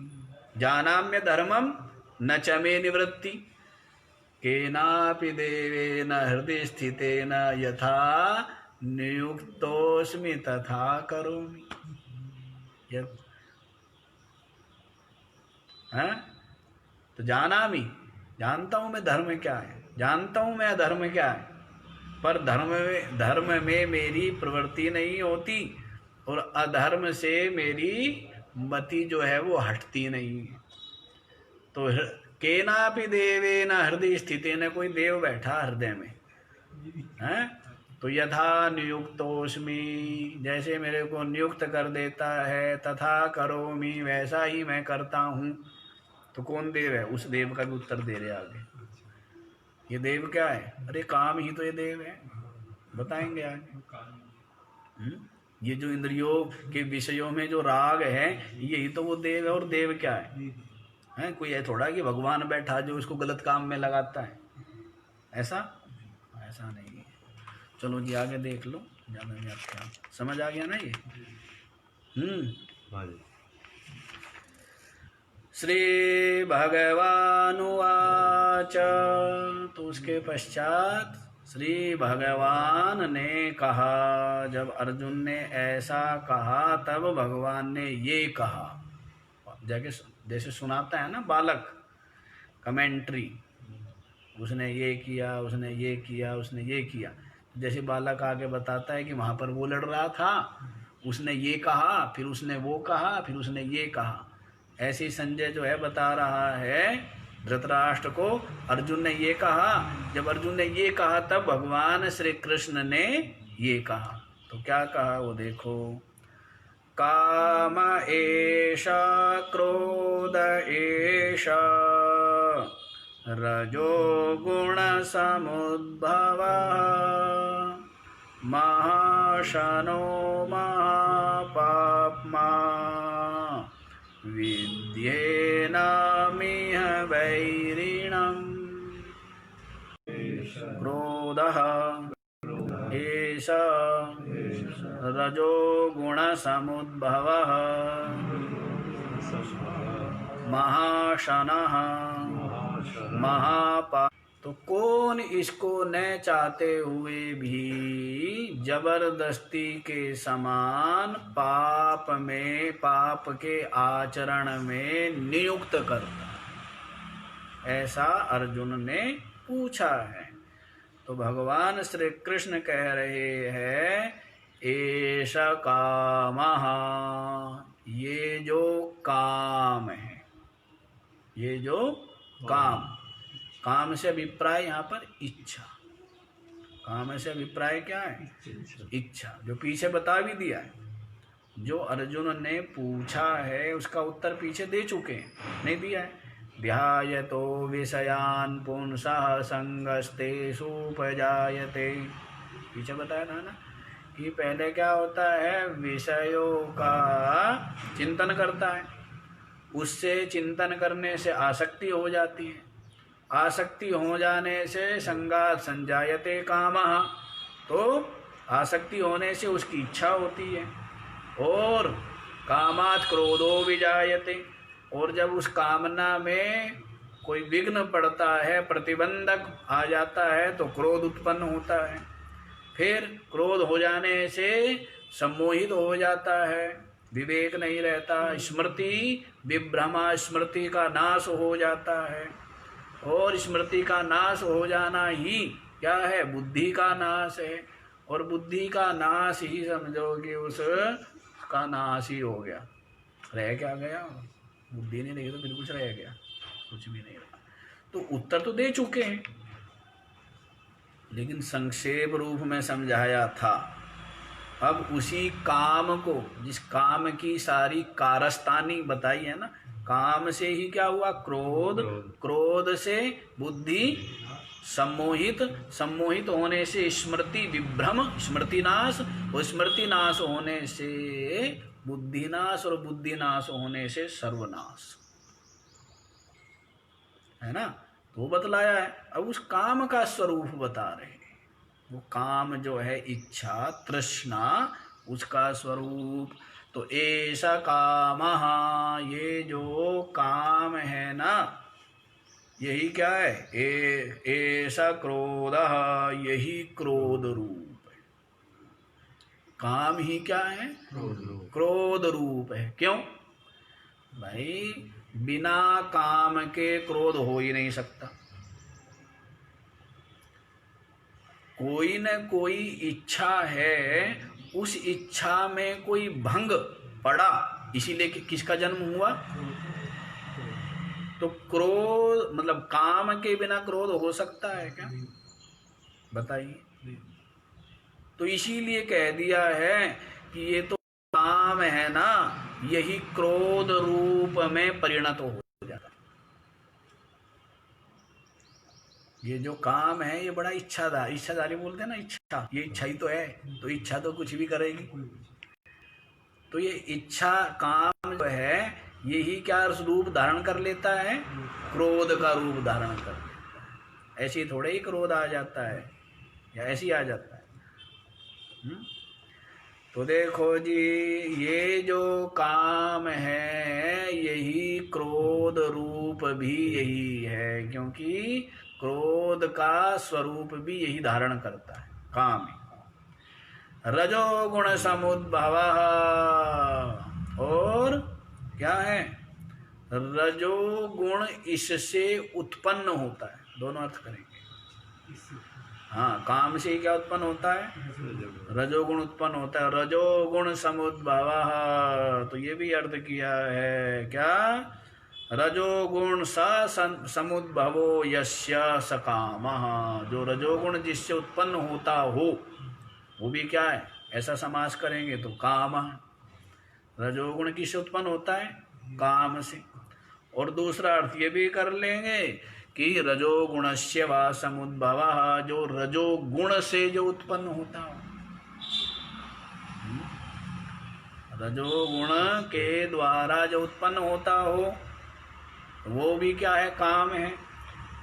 जानाम्य धर्मम न च मे निवृत्ति, केनापि देवेन हृदय स्थितेन यथा नियुक्तोऽस्मि तथा करोमि। हैं, तो जानामि, जानता हूँ मैं धर्म क्या है, जानता हूँ मैं अधर्म क्या है, पर धर्म में मेरी प्रवृत्ति नहीं होती और अधर्म से मेरी मति जो है वो हटती नहीं है। तो केनापि देवेन हृदय स्थितेन, कोई देव बैठा हृदय में है, तो यथा नियुक्तोस्मि, जैसे मेरे को नियुक्त कर देता है, तथा करोमि, वैसा ही मैं करता हूँ। तो कौन देव है, उस देव का भी उत्तर दे रहे आगे। ये देव क्या है, अरे काम ही तो ये देव है, बताएंगे आगे। ये जो इंद्रियों के विषयों में जो राग है यही तो वो देव है। और देव क्या है कोई है थोड़ा कि भगवान बैठा जो इसको गलत काम में लगाता है, ऐसा ऐसा नहीं है। चलो जी आगे देख लो, ज़्यादा व्याख्या समझ आ गया ना ये। श्री भगवानुवाच, तो उसके पश्चात श्री भगवान ने कहा, जब अर्जुन ने ऐसा कहा तब भगवान ने ये कहा, जैसे सुनाता है ना बालक कमेंट्री, उसने ये किया उसने ये किया उसने ये किया, जैसे बालक आगे बताता है कि वहाँ पर वो लड़ रहा था, उसने ये कहा फिर उसने वो कहा फिर उसने ये कहा, ऐसे ही संजय जो है बता रहा है धृतराष्ट्र को, अर्जुन ने ये कहा, जब अर्जुन ने ये कहा तब भगवान श्री कृष्ण ने ये कहा। तो क्या कहा वो देखो, काम एषा क्रोध एषा रजो गुण समुद्भवः महाशनो महापाप्मा विद्येनामिह वैरिणम्। क्रोधः एष रजो गुण समुद्भवः महाशनः महापाप। तो कौन इसको न चाहते हुए भी जबरदस्ती के समान पाप में, पाप के आचरण में नियुक्त करता, ऐसा अर्जुन ने पूछा है। तो भगवान श्री कृष्ण कह रहे हैं, एषा कामः, ये जो काम है, ये जो काम, काम से अभिप्राय यहाँ पर इच्छा, काम से अभिप्राय क्या है, इच्छा, जो पीछे बता भी दिया है। जो अर्जुन ने पूछा है उसका उत्तर पीछे दे चुके हैं, नहीं दिया है। ध्यायतो विषयान पुंसः संगस्तेषुपजायते, पीछे बताया था ना कि पहले क्या होता है, विषयों का चिंतन करता है, उससे चिंतन करने से आसक्ति हो जाती है, आसक्ति हो जाने से संगात संजायते कामः, तो आसक्ति होने से उसकी इच्छा होती है, और कामात् क्रोधो विजायते, और जब उस कामना में कोई विघ्न पड़ता है, प्रतिबंधक आ जाता है तो क्रोध उत्पन्न होता है, फिर क्रोध हो जाने से सम्मोहित हो जाता है, विवेक नहीं रहता, स्मृति विभ्रमा, स्मृति का नाश हो जाता है, और स्मृति का नाश हो जाना ही क्या है? बुद्धि का नाश है। और बुद्धि का नाश ही समझो कि उसका नाश ही हो गया। रह क्या गया? बुद्धि नहीं रही तो बिल्कुल कुछ रह गया, कुछ भी नहीं रहा। तो उत्तर तो दे चुके हैं, लेकिन संक्षेप रूप में समझाया था। अब उसी काम को, जिस काम की सारी कारस्तानी बताई है ना, काम से ही क्या हुआ? क्रोध, क्रोध से बुद्धि सम्मोहित, सम्मोहित होने से स्मृति विभ्रम, स्मृति नाश, और स्मृति नाश होने से बुद्धिनाश, और बुद्धिनाश होने से सर्वनाश, है ना? तो बतलाया है। अब उस काम का स्वरूप बता रहे हैं। वो काम जो है इच्छा, तृष्णा, उसका स्वरूप। तो ऐसा काम, ये जो काम है ना, यही क्या है? ऐसा क्रोध, यही क्रोध रूप है। काम ही क्या है? क्रोध रूप है। क्यों भाई? बिना काम के क्रोध हो ही नहीं सकता। कोई न कोई इच्छा है, उस इच्छा में कोई भंग पड़ा, इसीलिए किसका जन्म हुआ? तो क्रोध मतलब काम के बिना क्रोध हो सकता है क्या? बताइए। तो इसीलिए कह दिया है कि ये तो काम है ना, यही क्रोध रूप में परिणत हो जाता है। ये जो काम है ये बड़ा इच्छाधारी, इच्छाधारी बोलते हैं ना, इच्छा, ये इच्छा ही तो है। तो इच्छा तो कुछ भी करेगी। तो ये इच्छा काम जो है, यही क्या रूप धारण कर लेता है? क्रोध का रूप धारण कर लेता है। ऐसे ही थोड़े ही क्रोध आ जाता है, या ऐसे ही आ जाता है। तो देखो जी, ये जो काम है यही क्रोध रूप भी यही है, क्योंकि क्रोध का स्वरूप भी यही धारण करता है, काम है। रजोगुण समुद्भव, और क्या है? रजोगुण इससे उत्पन्न होता है। दोनों अर्थ करेंगे। हाँ, काम से ही क्या उत्पन्न होता है? रजोगुण उत्पन्न होता है। रजोगुण समुद्भव, तो ये भी अर्थ किया है क्या? रजोगुण समुद्भवो यस्य स कामः, जो रजोगुण जिससे उत्पन्न होता हो वो भी क्या है? ऐसा समास करेंगे तो काम। रजोगुण किससे उत्पन्न होता है? काम से। और दूसरा अर्थ ये भी कर लेंगे कि रजोगुणस्य वा समुद्भवः, जो रजोगुण से जो उत्पन्न होता हो, रजोगुण के द्वारा जो उत्पन्न होता हो वो भी क्या है? काम है।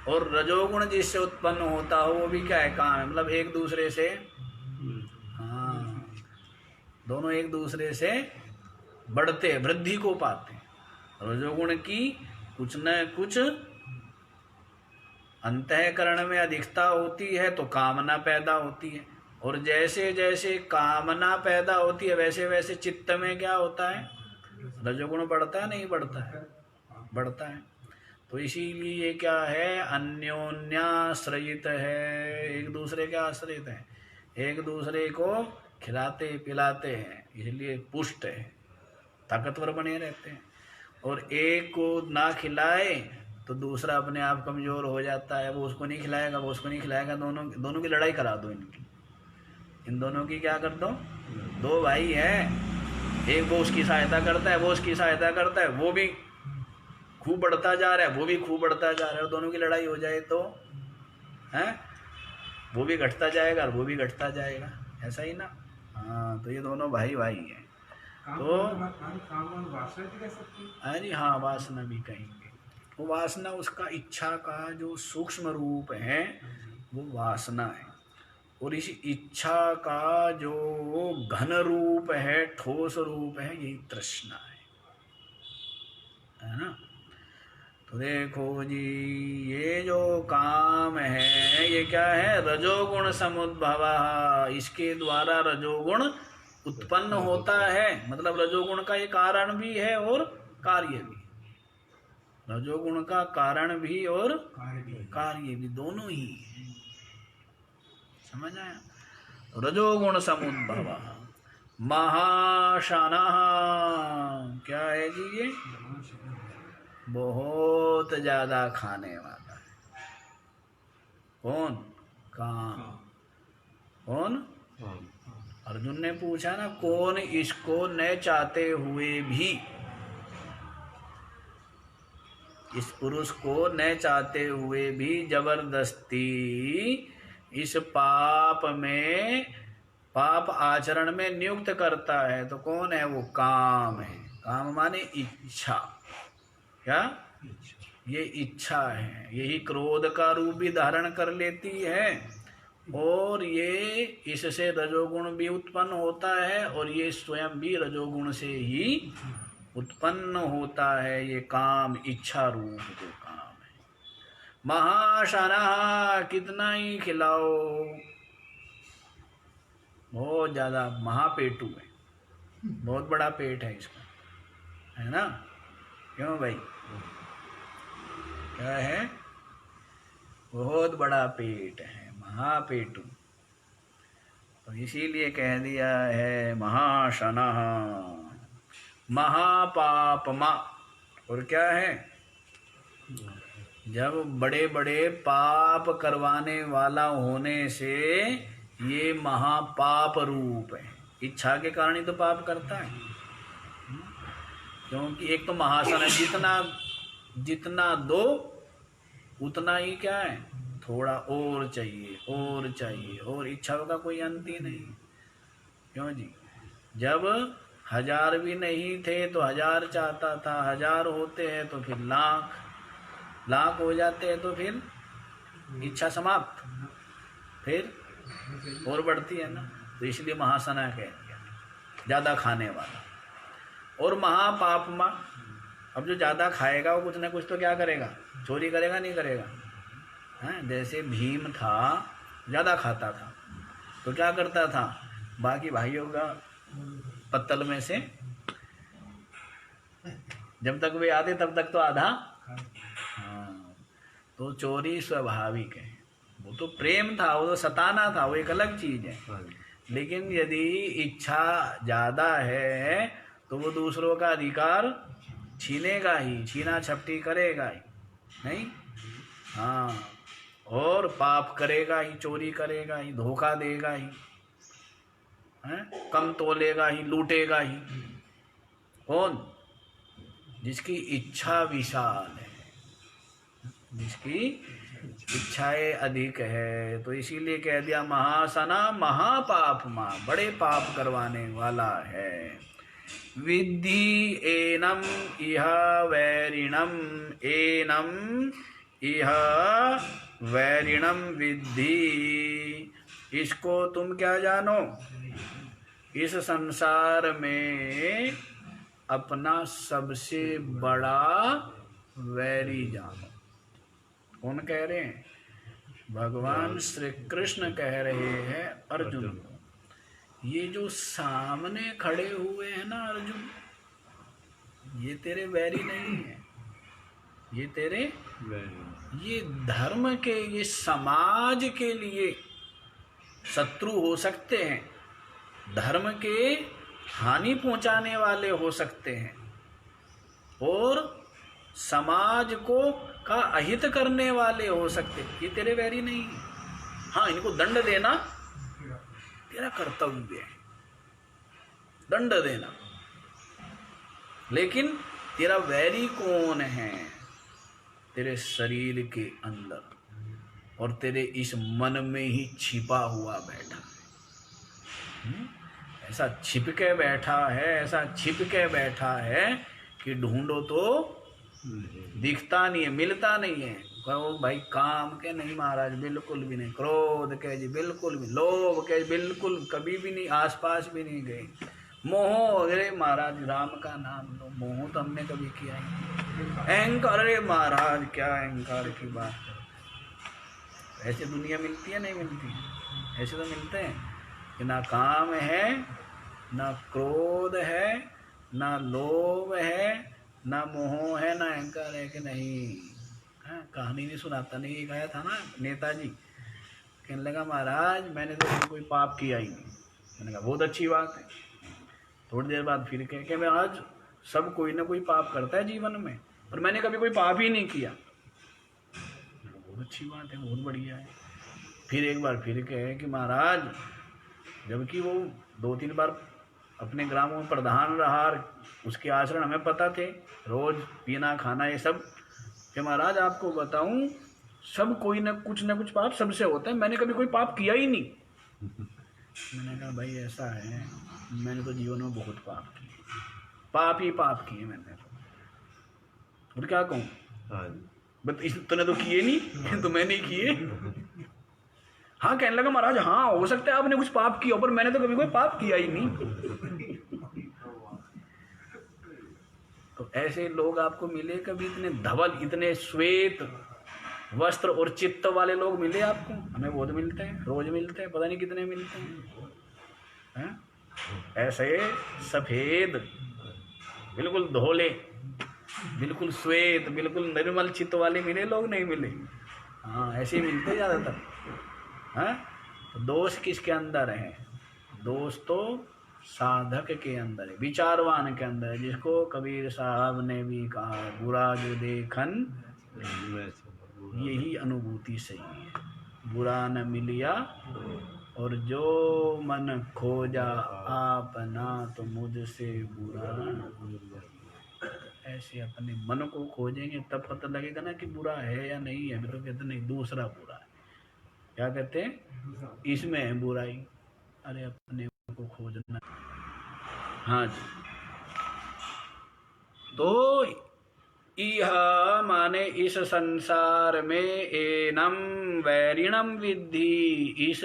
और रजोगुण जिससे उत्पन्न होता हो वो भी क्या है? काम है। मतलब एक दूसरे से, हाँ, दोनों एक दूसरे से बढ़ते, वृद्धि को पाते। रजोगुण की कुछ न कुछ अंतःकरण में अधिकता होती है तो कामना पैदा होती है, और जैसे जैसे कामना पैदा होती है वैसे वैसे चित्त में क्या होता है? रजोगुण बढ़ता है, नहीं बढ़ता है? बढ़ता है। तो इसीलिए क्या है? अन्योन्याश्रयित है, एक दूसरे के आश्रित है, एक दूसरे को खिलाते पिलाते हैं, इसलिए पुष्ट है, ताकतवर बने रहते हैं। और एक को ना खिलाए तो दूसरा अपने आप कमजोर हो जाता है, वो उसको नहीं खिलाएगा, वो उसको नहीं खिलाएगा, दोनों की लड़ाई करा दो इनकी, इन दोनों की क्या कर दो? दो भाई हैं, एक वो उसकी सहायता करता है, वो उसकी सहायता करता है, वो भी खूब बढ़ता जा रहा है, वो भी खूब बढ़ता जा रहा है, और दोनों की लड़ाई हो जाए तो है, वो भी घटता जाएगा और वो भी घटता जाएगा, ऐसा ही ना? हाँ, तो ये दोनों भाई भाई हैं। तो अरे हाँ, वासना भी कहेंगे। वो वासना उसका इच्छा का जो सूक्ष्म रूप है वो वासना है, और इस इच्छा का जो घन रूप है, ठोस रूप है, यही तृष्णा है ना? तो देखो जी, ये जो काम है ये क्या है? रजोगुण समुद्भव, इसके द्वारा रजोगुण उत्पन्न होता है। मतलब रजोगुण का ये कारण भी है और कार्य भी, रजोगुण का कारण भी और कार्य भी, दोनों ही है। समझ आया? रजोगुण समुद्भव महाशनः, क्या है जी ये? बहुत ज्यादा खाने वाला है। कौन? काम। कौन? अर्जुन ने पूछा ना, कौन इसको न चाहते हुए भी, इस पुरुष को न चाहते हुए भी जबरदस्ती इस पाप में, पाप आचरण में नियुक्त करता है, तो कौन है वो? काम है। काम माने इच्छा। क्या? ये इच्छा है, यही क्रोध का रूप भी धारण कर लेती है, और ये इससे रजोगुण भी उत्पन्न होता है, और ये स्वयं भी रजोगुण से ही उत्पन्न होता है। ये काम इच्छा रूप जो काम है। महाशनः, कितना ही खिलाओ, बहुत ज्यादा महापेटू है, बहुत बड़ा पेट है इसका, है ना? क्यों भाई? क्या है? बहुत बड़ा पेट है, महापेटू। तो इसीलिए कह दिया है महाशनः। महापापमा, और क्या है? जब बड़े बड़े पाप करवाने वाला होने से ये महापाप रूप है। इच्छा के कारण ही तो पाप करता है, क्योंकि एक तो महासन है, जितना दो उतना ही क्या है? थोड़ा और चाहिए, और चाहिए, और इच्छाओं का कोई अंत ही नहीं। क्यों जी? जब 1000 भी नहीं थे तो 1000 चाहता था, 1000 होते हैं तो फिर लाख, लाख हो जाते हैं तो फिर इच्छा समाप्त, फिर और बढ़ती है ना। तो इसलिए महासना कह दिया, ज्यादा खाने वाला। और महापापमा, अब जो ज्यादा खाएगा वो कुछ ना कुछ तो क्या करेगा? चोरी करेगा, नहीं करेगा? हैं? जैसे भीम था, ज्यादा खाता था तो क्या करता था? बाकी भाइयों का पत्तल में से जब तक वे आते तब तक तो आधा। हाँ, तो चोरी स्वाभाविक है, वो तो प्रेम था, वो तो सताना था, वो एक अलग चीज है। लेकिन यदि इच्छा ज्यादा है तो वो दूसरों का अधिकार छीनेगा ही, छीना झपटी करेगा ही, नहीं? हाँ, और पाप करेगा ही, चोरी करेगा ही, धोखा देगा ही, कम तोलेगा ही, लूटेगा ही। कौन? जिसकी इच्छा विशाल है, जिसकी इच्छाएं अधिक है। तो इसीलिए कह दिया महासना महापापमा, बड़े पाप करवाने वाला है। विद्धि एनम इह वैरिणम, एनम इह वैरिणम विद्धि, इसको तुम क्या जानो? इस संसार में अपना सबसे बड़ा वैरी जानो। कौन कह रहे हैं? भगवान श्री कृष्ण कह रहे हैं अर्जुन को। ये जो सामने खड़े हुए हैं ना अर्जुन, ये तेरे वैरी नहीं है, ये तेरे ये धर्म के, ये समाज के लिए शत्रु हो सकते हैं, धर्म के हानि पहुंचाने वाले हो सकते हैं, और समाज को का अहित करने वाले हो सकते हैं, ये तेरे वैरी नहीं है। हाँ, इनको दंड देना तेरा कर्तव्य है, दंड देना, लेकिन तेरा वैरी कौन है? तेरे शरीर के अंदर और तेरे इस मन में ही छिपा हुआ बैठा है। ऐसा छिप के बैठा है, ऐसा छिप के बैठा है कि ढूंढो तो दिखता नहीं है, मिलता नहीं है। कहो भाई काम के नहीं महाराज, बिल्कुल भी नहीं। क्रोध के जी बिल्कुल भी, लोभ के बिल्कुल कभी भी नहीं, आसपास भी नहीं गए। मोह, अरे महाराज राम का नाम लो, मोह तो हमने कभी किया ही। अहंकार, अरे महाराज क्या अहंकार की बात है। ऐसे दुनिया मिलती है? नहीं मिलती है। ऐसे तो मिलते हैं कि ना काम है, ना क्रोध है, ना लोभ है, ना मोह है, ना अहंकार है कि नहीं? हाँ, कहानी नहीं सुनाता, नहीं गाया था ना नेताजी, कहने लगा महाराज मैंने तो कोई पाप किया ही नहीं। मैंने कहा बहुत अच्छी बात है। थोड़ी देर बाद फिर कहे कि महाराज सब कोई ना कोई पाप करता है जीवन में, और मैंने कभी कोई पाप ही नहीं किया। बहुत अच्छी बात है, बहुत बढ़िया है। फिर एक बार फिर कहे कि महाराज, जबकि वो 2-3 बार अपने ग्रामों में प्रधान रहा, उसके आचरण हमें पता थे, रोज पीना खाना ये सब, कि महाराज आपको बताऊं सब कोई ना कुछ पाप सबसे होता है, मैंने कभी कोई पाप किया ही नहीं। मैंने कहा भाई ऐसा है, मैंने तो जीवन में बहुत पाप किए, पाप ही पाप किए मैंने तो, और क्या कहूँ, बट इस तूने तो किए नहीं तो मैंने ही किए। हाँ कहने लगा महाराज हाँ हो सकता है आपने कुछ पाप किया, पर मैंने तो कभी कोई पाप किया ही नहीं। तो ऐसे लोग आपको मिले कभी, इतने धवल इतने श्वेत वस्त्र और चित्त वाले लोग मिले आपको? हमें बहुत मिलते हैं, रोज मिलते हैं, पता नहीं कितने मिलते हैं। ऐसे सफेद बिल्कुल धोले, बिल्कुल श्वेत, बिल्कुल निर्मल चित्त वाले मिले लोग? नहीं मिले। हाँ ऐसे ही मिलते ज़्यादातर। हाँ तो दोष किसके अंदर है? दोष तो साधक के अंदर है, विचारवान के अंदर है, जिसको कबीर साहब ने भी कहा बुरा जो देखन यही अनुभूति सही है, बुरा न मिलिया और जो मन खोजा आपना तो मुझसे बुरा। ऐसे अपने मन को खोजेंगे तब पता लगेगा ना कि बुरा है या नहीं है। अभी तो कहते नहीं दूसरा बुरा है, क्या कहते हैं इसमें है बुराई। अरे अपने को खोजना। हाँ जी, तो इह माने इस संसार में एनम वैरिणम विद्धि, इस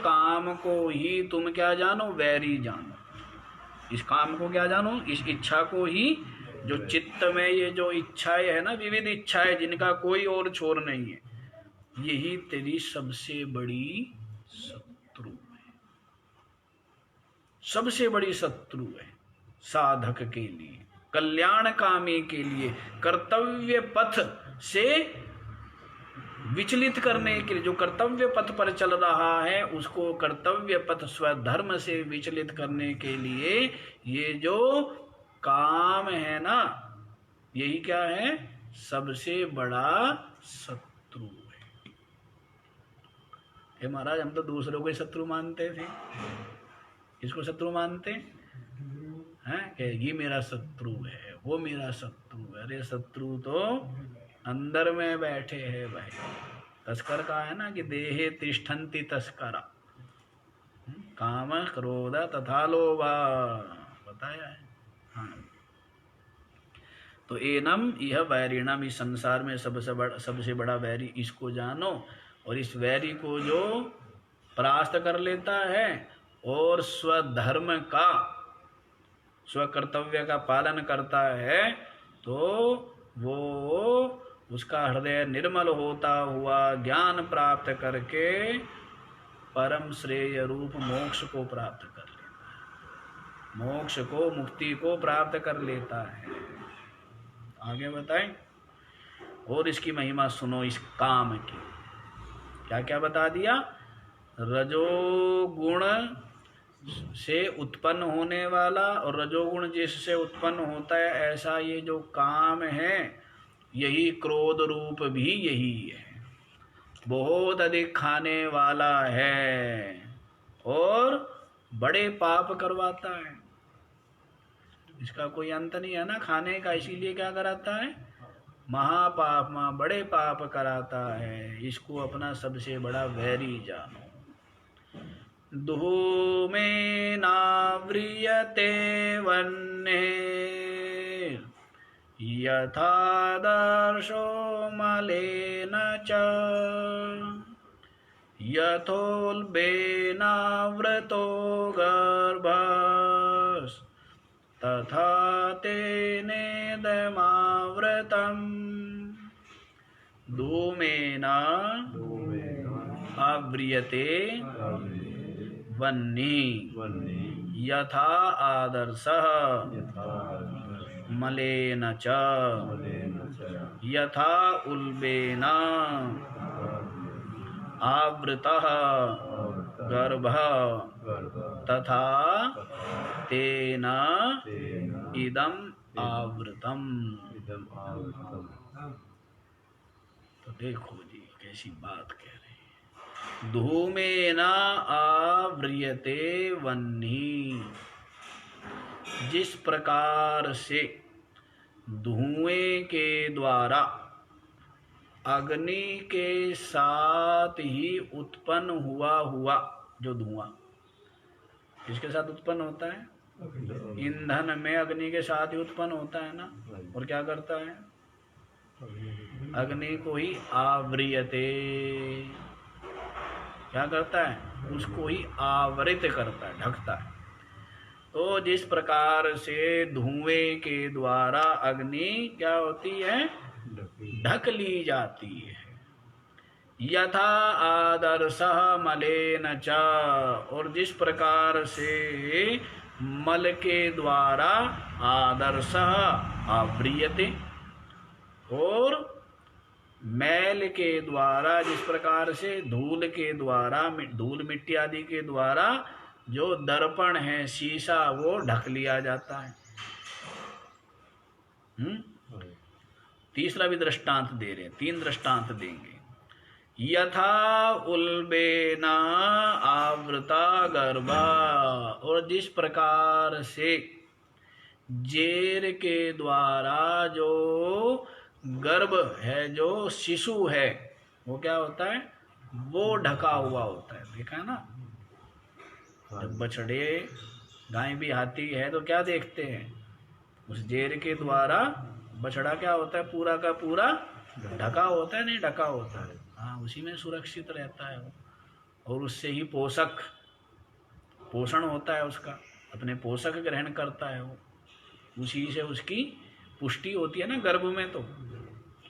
काम को ही तुम क्या जानो? वैरी जानो। इस काम को क्या जानो? इस इच्छा को ही, जो चित्त में ये जो इच्छाएं है ना, विविध इच्छाएं जिनका कोई और छोर नहीं है, यही तेरी सबसे बड़ी शत्रु है, सबसे बड़ी शत्रु है साधक के लिए, कल्याण कामी के लिए, कर्तव्य पथ से विचलित करने के लिए। जो कर्तव्य पथ पर चल रहा है उसको कर्तव्य पथ स्वधर्म से विचलित करने के लिए ये जो काम है ना, यही क्या है? सबसे बड़ा शत्रु है। हे महाराज हम तो दूसरों को शत्रु मानते थे, इसको शत्रु मानते हैं कि ये मेरा शत्रु है, वो मेरा शत्रु है। अरे शत्रु तो अंदर में बैठे हैं भाई। तस्कर का है ना कि देहे तिष्ठन्ति तस्करा, काम क्रोध तथा लोभा बताया है। हाँ तो एनम यह वैरिणम, इस संसार में सबसे बड़ा वैरी इसको जानो। और इस वैरी को जो परास्त कर लेता है और स्वधर्म का, स्वकर्तव्य का पालन करता है, तो वो उसका हृदय निर्मल होता हुआ ज्ञान प्राप्त करके परम श्रेय रूप मोक्ष को प्राप्त कर लेता है, मोक्ष को, मुक्ति को प्राप्त कर लेता है। आगे बताएं और इसकी महिमा सुनो इस काम की। क्या क्या बता दिया? रजोगुण से उत्पन्न होने वाला, और रजोगुण जिससे उत्पन्न होता है ऐसा ये जो काम है, यही क्रोध रूप भी यही है, बहुत अधिक खाने वाला है और बड़े पाप करवाता है। इसका कोई अंत नहीं है ना खाने का, इसीलिए क्या कराता है? महापाप, बड़े पाप कराता है। इसको अपना सबसे बड़ा वैरी जानो। धूमेनाव्रियते वह्निः यथादर्शो मलेन च, यथोल्बेनावृतो गर्भस् तथा तेनेदमावृतम्। धूमेन आव्रियते वह्निः यथा आदर्शः मलेन च, यथा उल्बेन आवृतः गर्भः तथा तेन इदम आवृतम। तो देखो जी कैसी बात कह रहे हैं। धूमेन आव्रियते वह्नि, जिस प्रकार से धुएं के द्वारा अग्नि के साथ ही उत्पन्न हुआ जो धुआं किसके साथ उत्पन्न होता है? ईंधन में अग्नि के साथ ही उत्पन्न होता है ना। और क्या करता है? अग्नि को ही आवृयते, क्या करता है? उसको ही आवृत करता है, ढकता है। तो जिस प्रकार से धुएं के द्वारा अग्नि क्या होती है? ढक ली जाती है। यथा आदर्शः मलेन च, और जिस प्रकार से मल के द्वारा आदर्शः आव्रियते, और मैल के द्वारा जिस प्रकार से धूल के द्वारा, धूल मिट्टी आदि के द्वारा जो दर्पण है, शीशा, वो ढक लिया जाता है। तीसरा भी दृष्टांत दे रहे हैं, 3 दृष्टांत देंगे। यथा उल्बेन आवृता गर्भा, और जिस प्रकार से जेर के द्वारा जो गर्भ है, जो शिशु है, वो क्या होता है? वो ढका हुआ होता है। देखा है ना, जब बछड़े, गाय भी हाथी है तो क्या देखते हैं? उस जेर के द्वारा बछड़ा क्या होता है? पूरा का पूरा ढका होता है, नहीं ढका होता है? हाँ, उसी में सुरक्षित रहता है वो, और उससे ही पोषण होता है उसका, अपने पोषक ग्रहण करता है वो, उसी से उसकी पुष्टि होती है ना गर्भ में। तो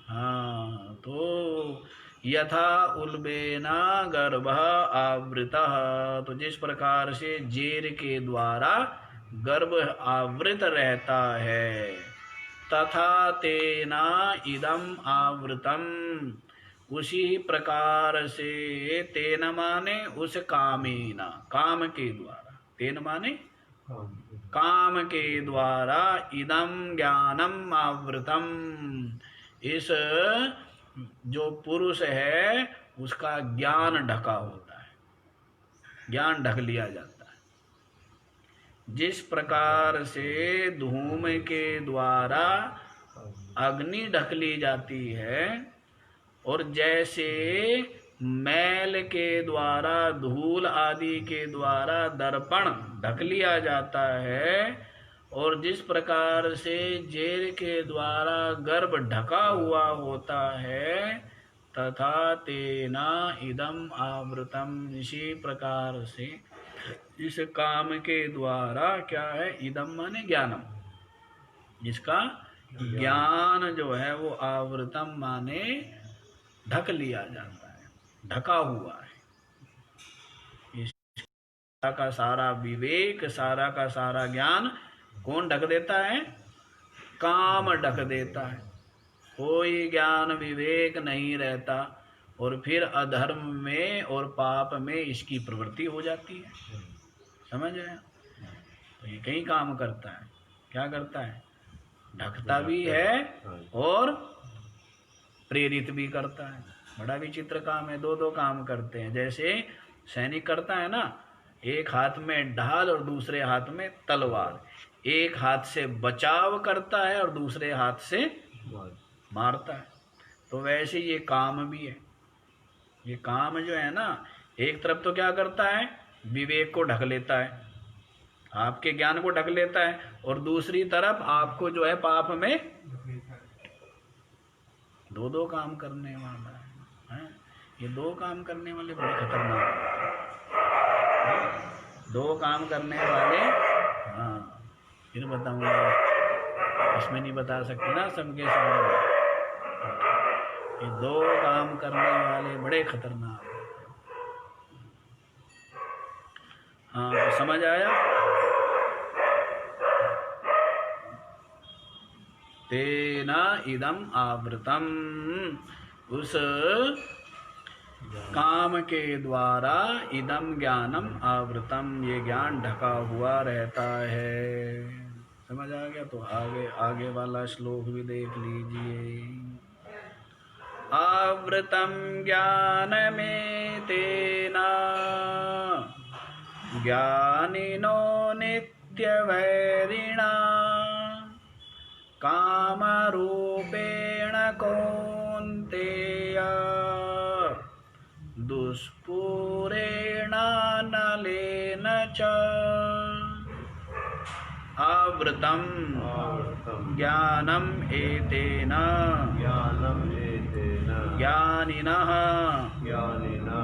हाँ, तो यथा उल्बेना गर्भः आवृतः, तो जिस प्रकार से जेर के द्वारा गर्भ आवृत रहता है, तथा तेना इदम आवृतम, उसी प्रकार से, तेन माने उस कामेना, काम के द्वारा, तेन माने काम के द्वारा, इदम ज्ञानम आवृतम, इस जो पुरुष है उसका ज्ञान ढका होता है, ज्ञान ढक लिया जाता है। जिस प्रकार से धूम के द्वारा अग्नि ढक ली जाती है, और जैसे मैल के द्वारा, धूल आदि के द्वारा दर्पण ढक लिया जाता है, और जिस प्रकार से जेर के द्वारा गर्भ ढका हुआ होता है, तथा तेना इदम आवृतम, इसी प्रकार से इस काम के द्वारा क्या है? इदम माने ज्ञानम, जिसका ज्ञान जो है वो आवृतम माने ढक लिया जाता है, ढका हुआ है। इस का सारा विवेक, सारा का सारा ज्ञान कौन ढक देता है? काम ढक देता है। कोई ज्ञान विवेक नहीं रहता, और फिर अधर्म में और पाप में इसकी प्रवृत्ति हो जाती है। समझ आया? तो ये कई काम करता है। क्या करता है? ढकता भी है और प्रेरित भी करता है। बड़ा विचित्र काम है, 2 काम करते हैं। जैसे सैनिक करता है ना, एक हाथ में ढाल और दूसरे हाथ में तलवार, एक हाथ से बचाव करता है और दूसरे हाथ से मारता है। तो वैसे ये काम भी है। ये काम जो है ना, एक तरफ तो क्या करता है? विवेक को ढक लेता है, आपके ज्ञान को ढक लेता है, और दूसरी तरफ आपको जो है पाप में, 2 काम करने वाला है। ये 2 काम करने वाले बड़े खतरनाक हैं। 2 काम करने वाले, हाँ फिर बताऊंगा, इसमें नहीं बता सकते ना सबके सामने। ये 2 काम करने वाले बड़े खतरनाक हैं। हाँ, तो समझ आया? तेना इदम आवृतम, उस काम के द्वारा इदम ज्ञानम आवृतम, ये ज्ञान ढका हुआ रहता है। समझ आ गया? तो आगे आगे वाला श्लोक भी देख लीजिए। आवृतम ज्ञान में तेना ज्ञानिनो नित्य वैरिणा कामरूपेण कौन्तेय दुष्पूरेण नलेन च। आवृतम ज्ञानम एतेन ज्ञानिनः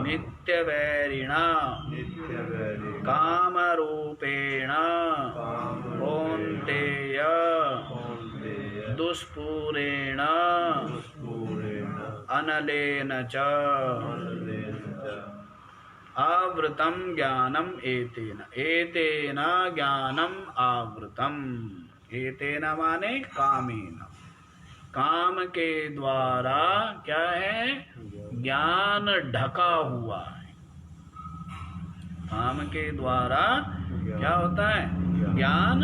नित्यवैरिणा कामरूपेण कौन्तेय दुष्पूरेण अनलेन च। आवृतम ज्ञानम एतेन, एतेन ज्ञानम आवृतम। एतेन माने कामेन, काम के द्वारा क्या है? ज्ञान ढका हुआ है। काम के द्वारा क्या होता है? ज्ञान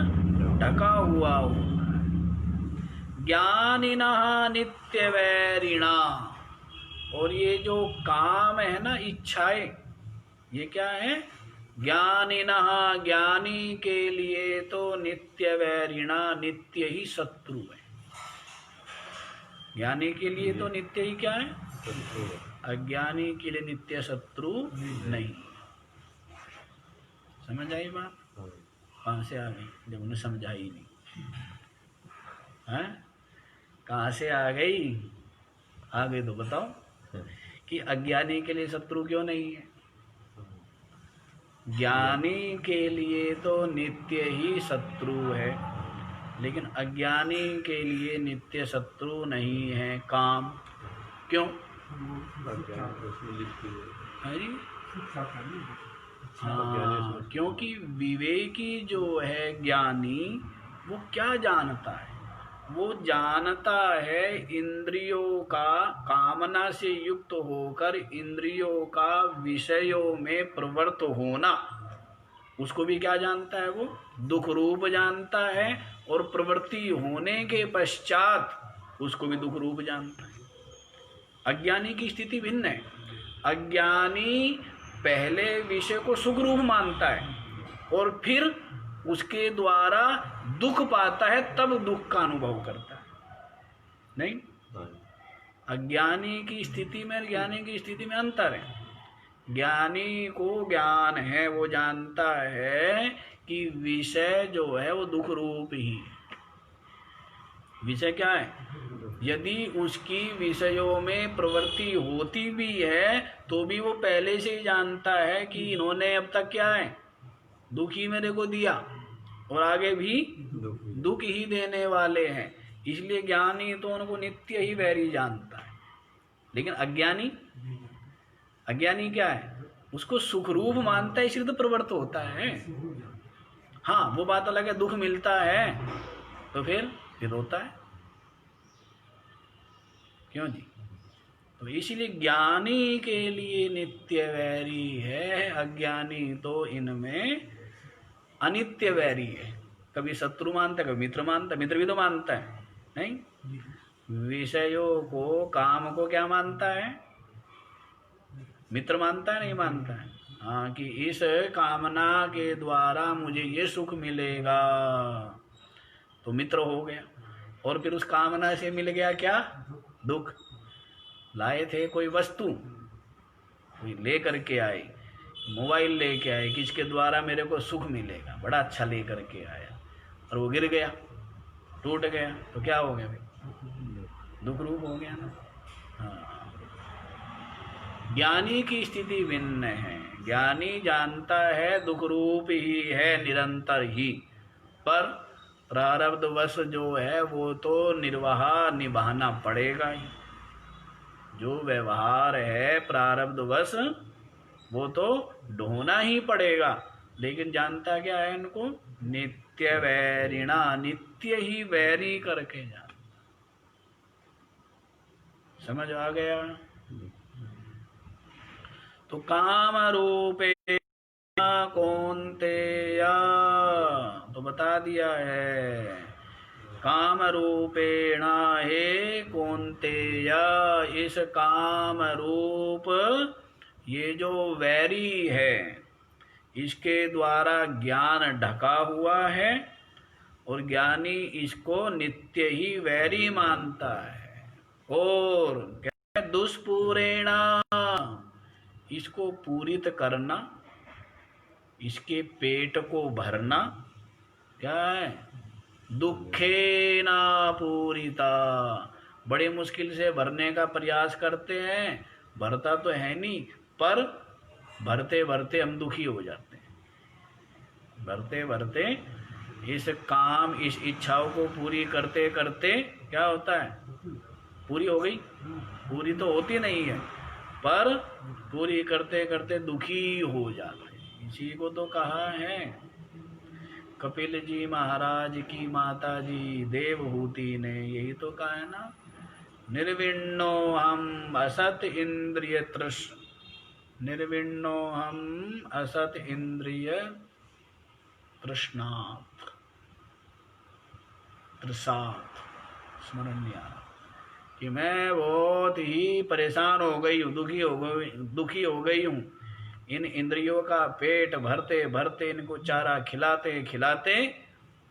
ढका हुआ होता है। ज्ञानिनः नित्यवैरिणा, और ये जो काम है ना, इच्छाएं, ये क्या है? ज्ञानिनः, ज्ञानी के लिए तो नित्यवैरिणा, नित्य ही शत्रु है। ज्ञानी के लिए तो नित्य ही क्या है? अज्ञानी के लिए नित्य शत्रु नहीं। समझ आई बात? कहाँ से आ गई जब उन्हें समझा ही नहीं? है कहाँ से आ गई? आ गई तो बताओ कि अज्ञानी के लिए शत्रु क्यों नहीं है? ज्ञानी के लिए तो नित्य ही शत्रु है, लेकिन अज्ञानी के लिए नित्य शत्रु नहीं है काम। क्यों? हाँ, क्योंकि विवेकी जो है ज्ञानी, वो क्या जानता है? वो जानता है इंद्रियों का, कामना से युक्त होकर इंद्रियों का विषयों में प्रवृत्त होना, उसको भी क्या जानता है? वो दुख रूप जानता है, और प्रवृत्ति होने के पश्चात उसको भी दुख रूप जानता है। अज्ञानी की स्थिति भिन्न है। अज्ञानी पहले विषय को सुख रूप मानता है और फिर उसके द्वारा दुख पाता है, तब दुख का अनुभव करता है। नहीं, अज्ञानी की स्थिति में ज्ञानी की स्थिति में अंतर है। ज्ञानी को ज्ञान है, वो जानता है कि विषय जो है वो दुख रूप ही है। विषय क्या है? यदि उसकी विषयों में प्रवृत्ति होती भी है तो भी वो पहले से ही जानता है कि इन्होंने अब तक क्या है? दुख ही मेरे को दिया और आगे भी दुख ही देने वाले हैं। इसलिए ज्ञानी तो उनको नित्य ही वैरी जानता है। लेकिन अज्ञानी, अज्ञानी क्या है? उसको सुख रूप मानता है, इसलिए तो प्रवृत्त होता है। हाँ, वो बात अलग है, दुख मिलता है तो फिर होता है। क्यों जी? तो इसीलिए ज्ञानी के लिए नित्य वैरी है, अज्ञानी तो इनमें अनित्य वैरी है। कभी शत्रु मानता है, कभी मित्र मानता है। मित्र भी तो मानता है, नहीं? विषयों को, काम को क्या मानता है? मित्र मानता है, नहीं मानता है? हाँ, कि इस कामना के द्वारा मुझे ये सुख मिलेगा, तो मित्र हो गया। और फिर उस कामना से मिल गया क्या? दुख। लाए थे कोई वस्तु, कोई ले करके आए, मोबाइल लेके आए, किसके द्वारा मेरे को सुख मिलेगा, बड़ा अच्छा ले करके आया, और वो गिर गया, टूट गया, तो क्या हो गया भाई? दुख रूप हो गया ना। हाँ, ज्ञानी की स्थिति भिन्न है। ज्ञानी जानता है दुख रूप ही है निरंतर ही, पर प्रारब्धवश जो है वो तो निर्वाह निभाना पड़ेगा ही। जो व्यवहार है प्रारब्धवश वो तो ढोना ही पड़ेगा। लेकिन जानता क्या है इनको? नित्य वैरिणा, नित्य ही वैरी करके जान। समझ आ गया? तो काम रूपे कौन्तेया, तो बता दिया है काम रूपेण हे कौन्तेया, इस काम रूप ये जो वैरी है इसके द्वारा ज्ञान ढका हुआ है और ज्ञानी इसको नित्य ही वैरी मानता है। और क्या दुष्पूरेण, इसको पूरित करना, इसके पेट को भरना, क्या है दुखेना पूरिता, बड़ी मुश्किल से भरने का प्रयास करते हैं, भरता तो है नहीं, पर भरते भरते हम दुखी हो जाते हैं। भरते भरते इस काम, इस इच्छाओं को पूरी करते करते क्या होता है, पूरी हो गई, पूरी तो होती नहीं है, पर पूरी करते करते दुखी हो जाते हैं। इसी को तो कहा है कपिल जी महाराज की माता जी देवहूति ने, यही तो कहा है ना, निर्विण्णो हम असत इंद्रिय तृष्ण, निर्विण्णो हम असत इंद्रिय तृष्णात्, त्रसात्, स्मरण नहीं आ रहा कि मैं बहुत ही परेशान हो गई हूँ, दुखी हो गई हूँ, इन इंद्रियों का पेट भरते भरते, इनको चारा खिलाते खिलाते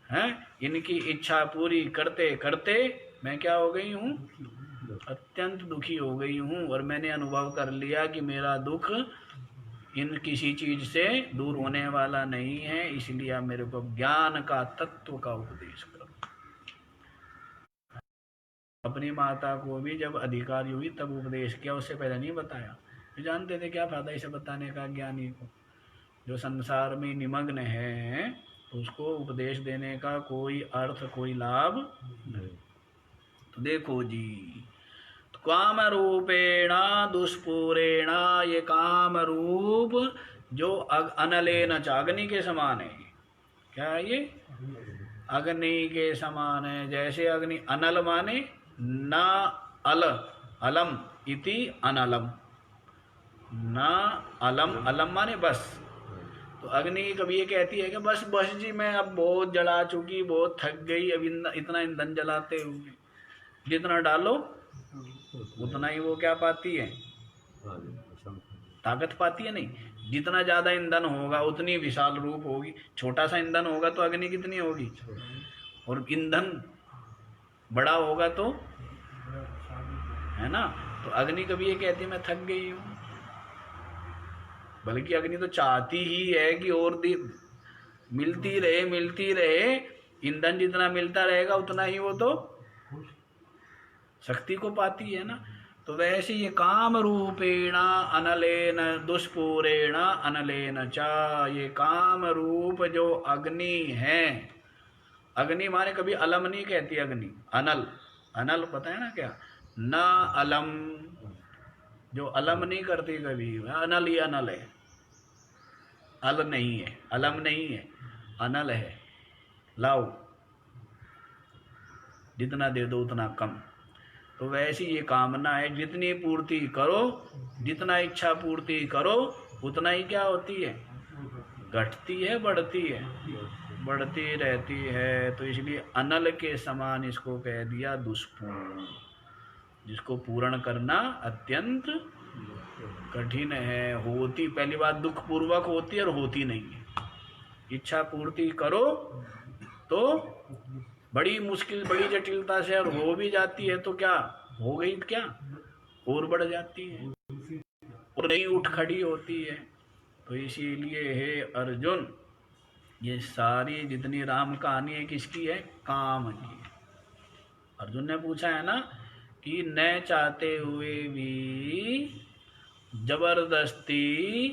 हैं, इनकी इच्छा पूरी करते करते मैं क्या हो गई हूँ, अत्यंत दुखी हो गई हूँ। और मैंने अनुभव कर लिया कि मेरा दुख इन किसी चीज से दूर होने वाला नहीं है, इसलिए आप मेरे को ज्ञान का तत्व का उपदेश करो। अपनी माता को भी जब अधिकारी हुई तब उपदेश किया, उससे पहले नहीं बताया। जानते थे क्या फायदा इसे बताने का ज्ञानी को, जो संसार में निमग्न है तो उसको उपदेश देने का कोई अर्थ, कोई लाभ नहीं। तो देखो जी, तो काम रूपेण दुष्पूरेण, ये काम रूप जो अनलेन च, अग्नि के समान है। क्या है ये, अग्नि के समान है। जैसे अग्नि अनल माने न अल, अलम इति अनलम, ना अलम, अलम माने बस। तो अग्नि कभी ये कहती है कि बस बस जी, मैं अब बहुत जला चुकी, बहुत थक गई, अब इतना ईंधन जलाते हुए, जितना डालो उतना ही वो क्या पाती है, ताकत पाती है। नहीं, जितना ज्यादा ईंधन होगा उतनी विशाल रूप होगी। छोटा सा ईंधन होगा तो अग्नि कितनी होगी, और ईंधन बड़ा होगा तो, है ना। तो अग्नि कभी ये कहती है मैं थक गई हूँ, बल्कि अग्नि तो चाहती ही है कि और मिलती रहे। ईंधन जितना मिलता रहेगा उतना ही वो तो शक्ति को पाती है ना। तो वैसे ये काम रूपेण अनलेन दुष्पूरेण अनलेन च, ये काम रूप जो अग्नि है, अग्नि माने कभी अलम नहीं कहती अग्नि, अनल, अनल पता है ना क्या, न अलम, जो अलम नहीं करती कभी, अनल ही अनल है, अल नहीं है, अलम नहीं है, अनल है। लाओ जितना दे दो उतना कम। तो वैसी ये कामना है, जितनी पूर्ति करो, जितना इच्छा पूर्ति करो, उतना ही क्या होती है, घटती है, बढ़ती है, बढ़ती रहती है। तो इसलिए अनल के समान इसको कह दिया दुष्पूर्ण, जिसको पूर्ण करना अत्यंत कठिन है। होती पहली बात दुख पूर्वक होती है और होती नहीं है। इच्छा पूर्ति करो तो बड़ी मुश्किल, बड़ी जटिलता से, और हो भी जाती है तो क्या हो गई, क्या और बढ़ जाती है और नहीं उठ खड़ी होती है। तो इसीलिए हे अर्जुन, ये सारी जितनी राम कहानी है किसकी है, काम की। अर्जुन ने पूछा है ना कि न चाहते हुए भी जबरदस्ती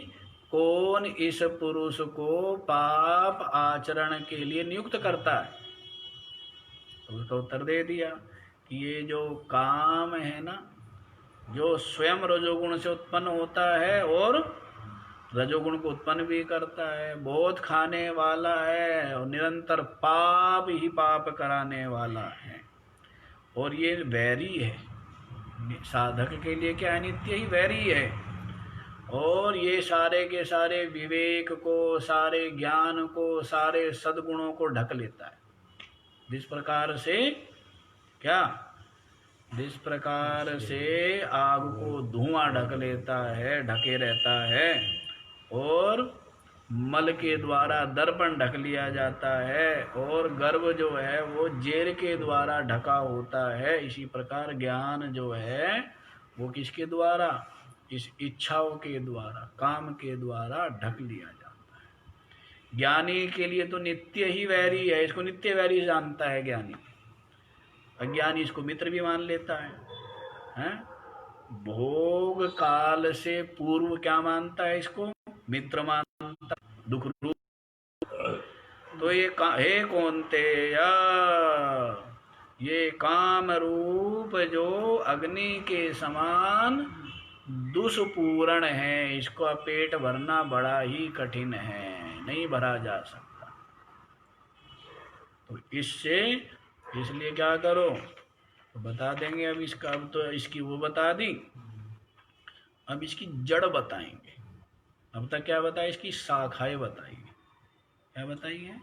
कौन इस पुरुष को पाप आचरण के लिए नियुक्त करता है। तो उसका उत्तर दे दिया कि ये जो काम है ना, जो स्वयं रजोगुण से उत्पन्न होता है और रजोगुण को उत्पन्न भी करता है, बहुत खाने वाला है और निरंतर पाप ही पाप कराने वाला है, और ये वैरी है। साधक के लिए क्या है, नित्य ही वैरी है। और ये सारे के सारे विवेक को, सारे ज्ञान को, सारे सद्गुणों को ढक लेता है। जिस प्रकार से क्या, जिस प्रकार से आग को धुआं ढक लेता है, ढके रहता है, और मल के द्वारा दर्पण ढक लिया जाता है, और गर्भ जो है वो जेर के द्वारा ढका होता है, इसी प्रकार ज्ञान जो है वो किसके द्वारा, इस इच्छाओं के द्वारा, काम के द्वारा ढक लिया जाता है। ज्ञानी के लिए तो नित्य ही वैरी है, इसको नित्य वैरी जानता है ज्ञानी। अज्ञानी इसको मित्र भी मान लेता है? भोग काल से पूर्व क्या मानता है इसको, मित्र मानता, दुख रूप। तो ये हे कौन्तेय, ये काम रूप जो अग्नि के समान दुष्पूर्ण है, इसका पेट भरना बड़ा ही कठिन है, नहीं भरा जा सकता। तो इसलिए क्या करो, तो बता देंगे अब इसका, अब तो इसकी वो बता दी, अब इसकी जड़ बताएंगे। अब तक क्या बताया, इसकी शाखाएं बताइए। क्या बताइए,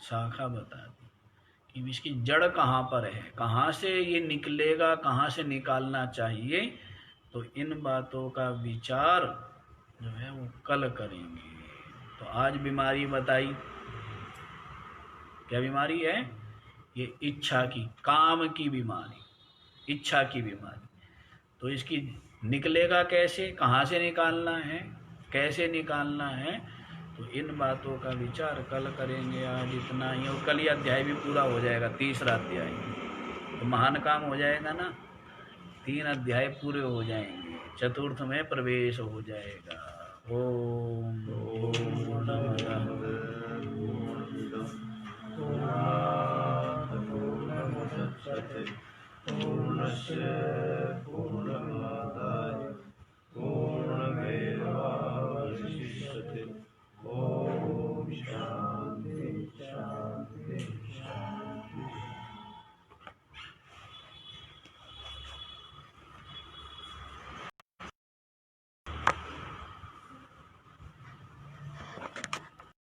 शाखा बता दी कि इसकी जड़ कहाँ पर है, कहाँ से ये निकलेगा, कहाँ से निकालना चाहिए। तो इन बातों का विचार जो है वो कल करेंगे। तो आज बीमारी बताई, क्या बीमारी है, ये इच्छा की, काम की बीमारी, इच्छा की बीमारी। तो इसकी निकलेगा कैसे, कहाँ से निकालना है, कैसे निकालना है, तो इन बातों का विचार कल करेंगे। आज इतना ही, और कल ये अध्याय भी पूरा हो जाएगा, तीसरा अध्याय, तो महान काम हो जाएगा ना, 3 अध्याय पूरे हो जाएंगे, चतुर्थ में प्रवेश हो जाएगा। ओम पूर्णमदः पूर्णस्य पूर्णमादाय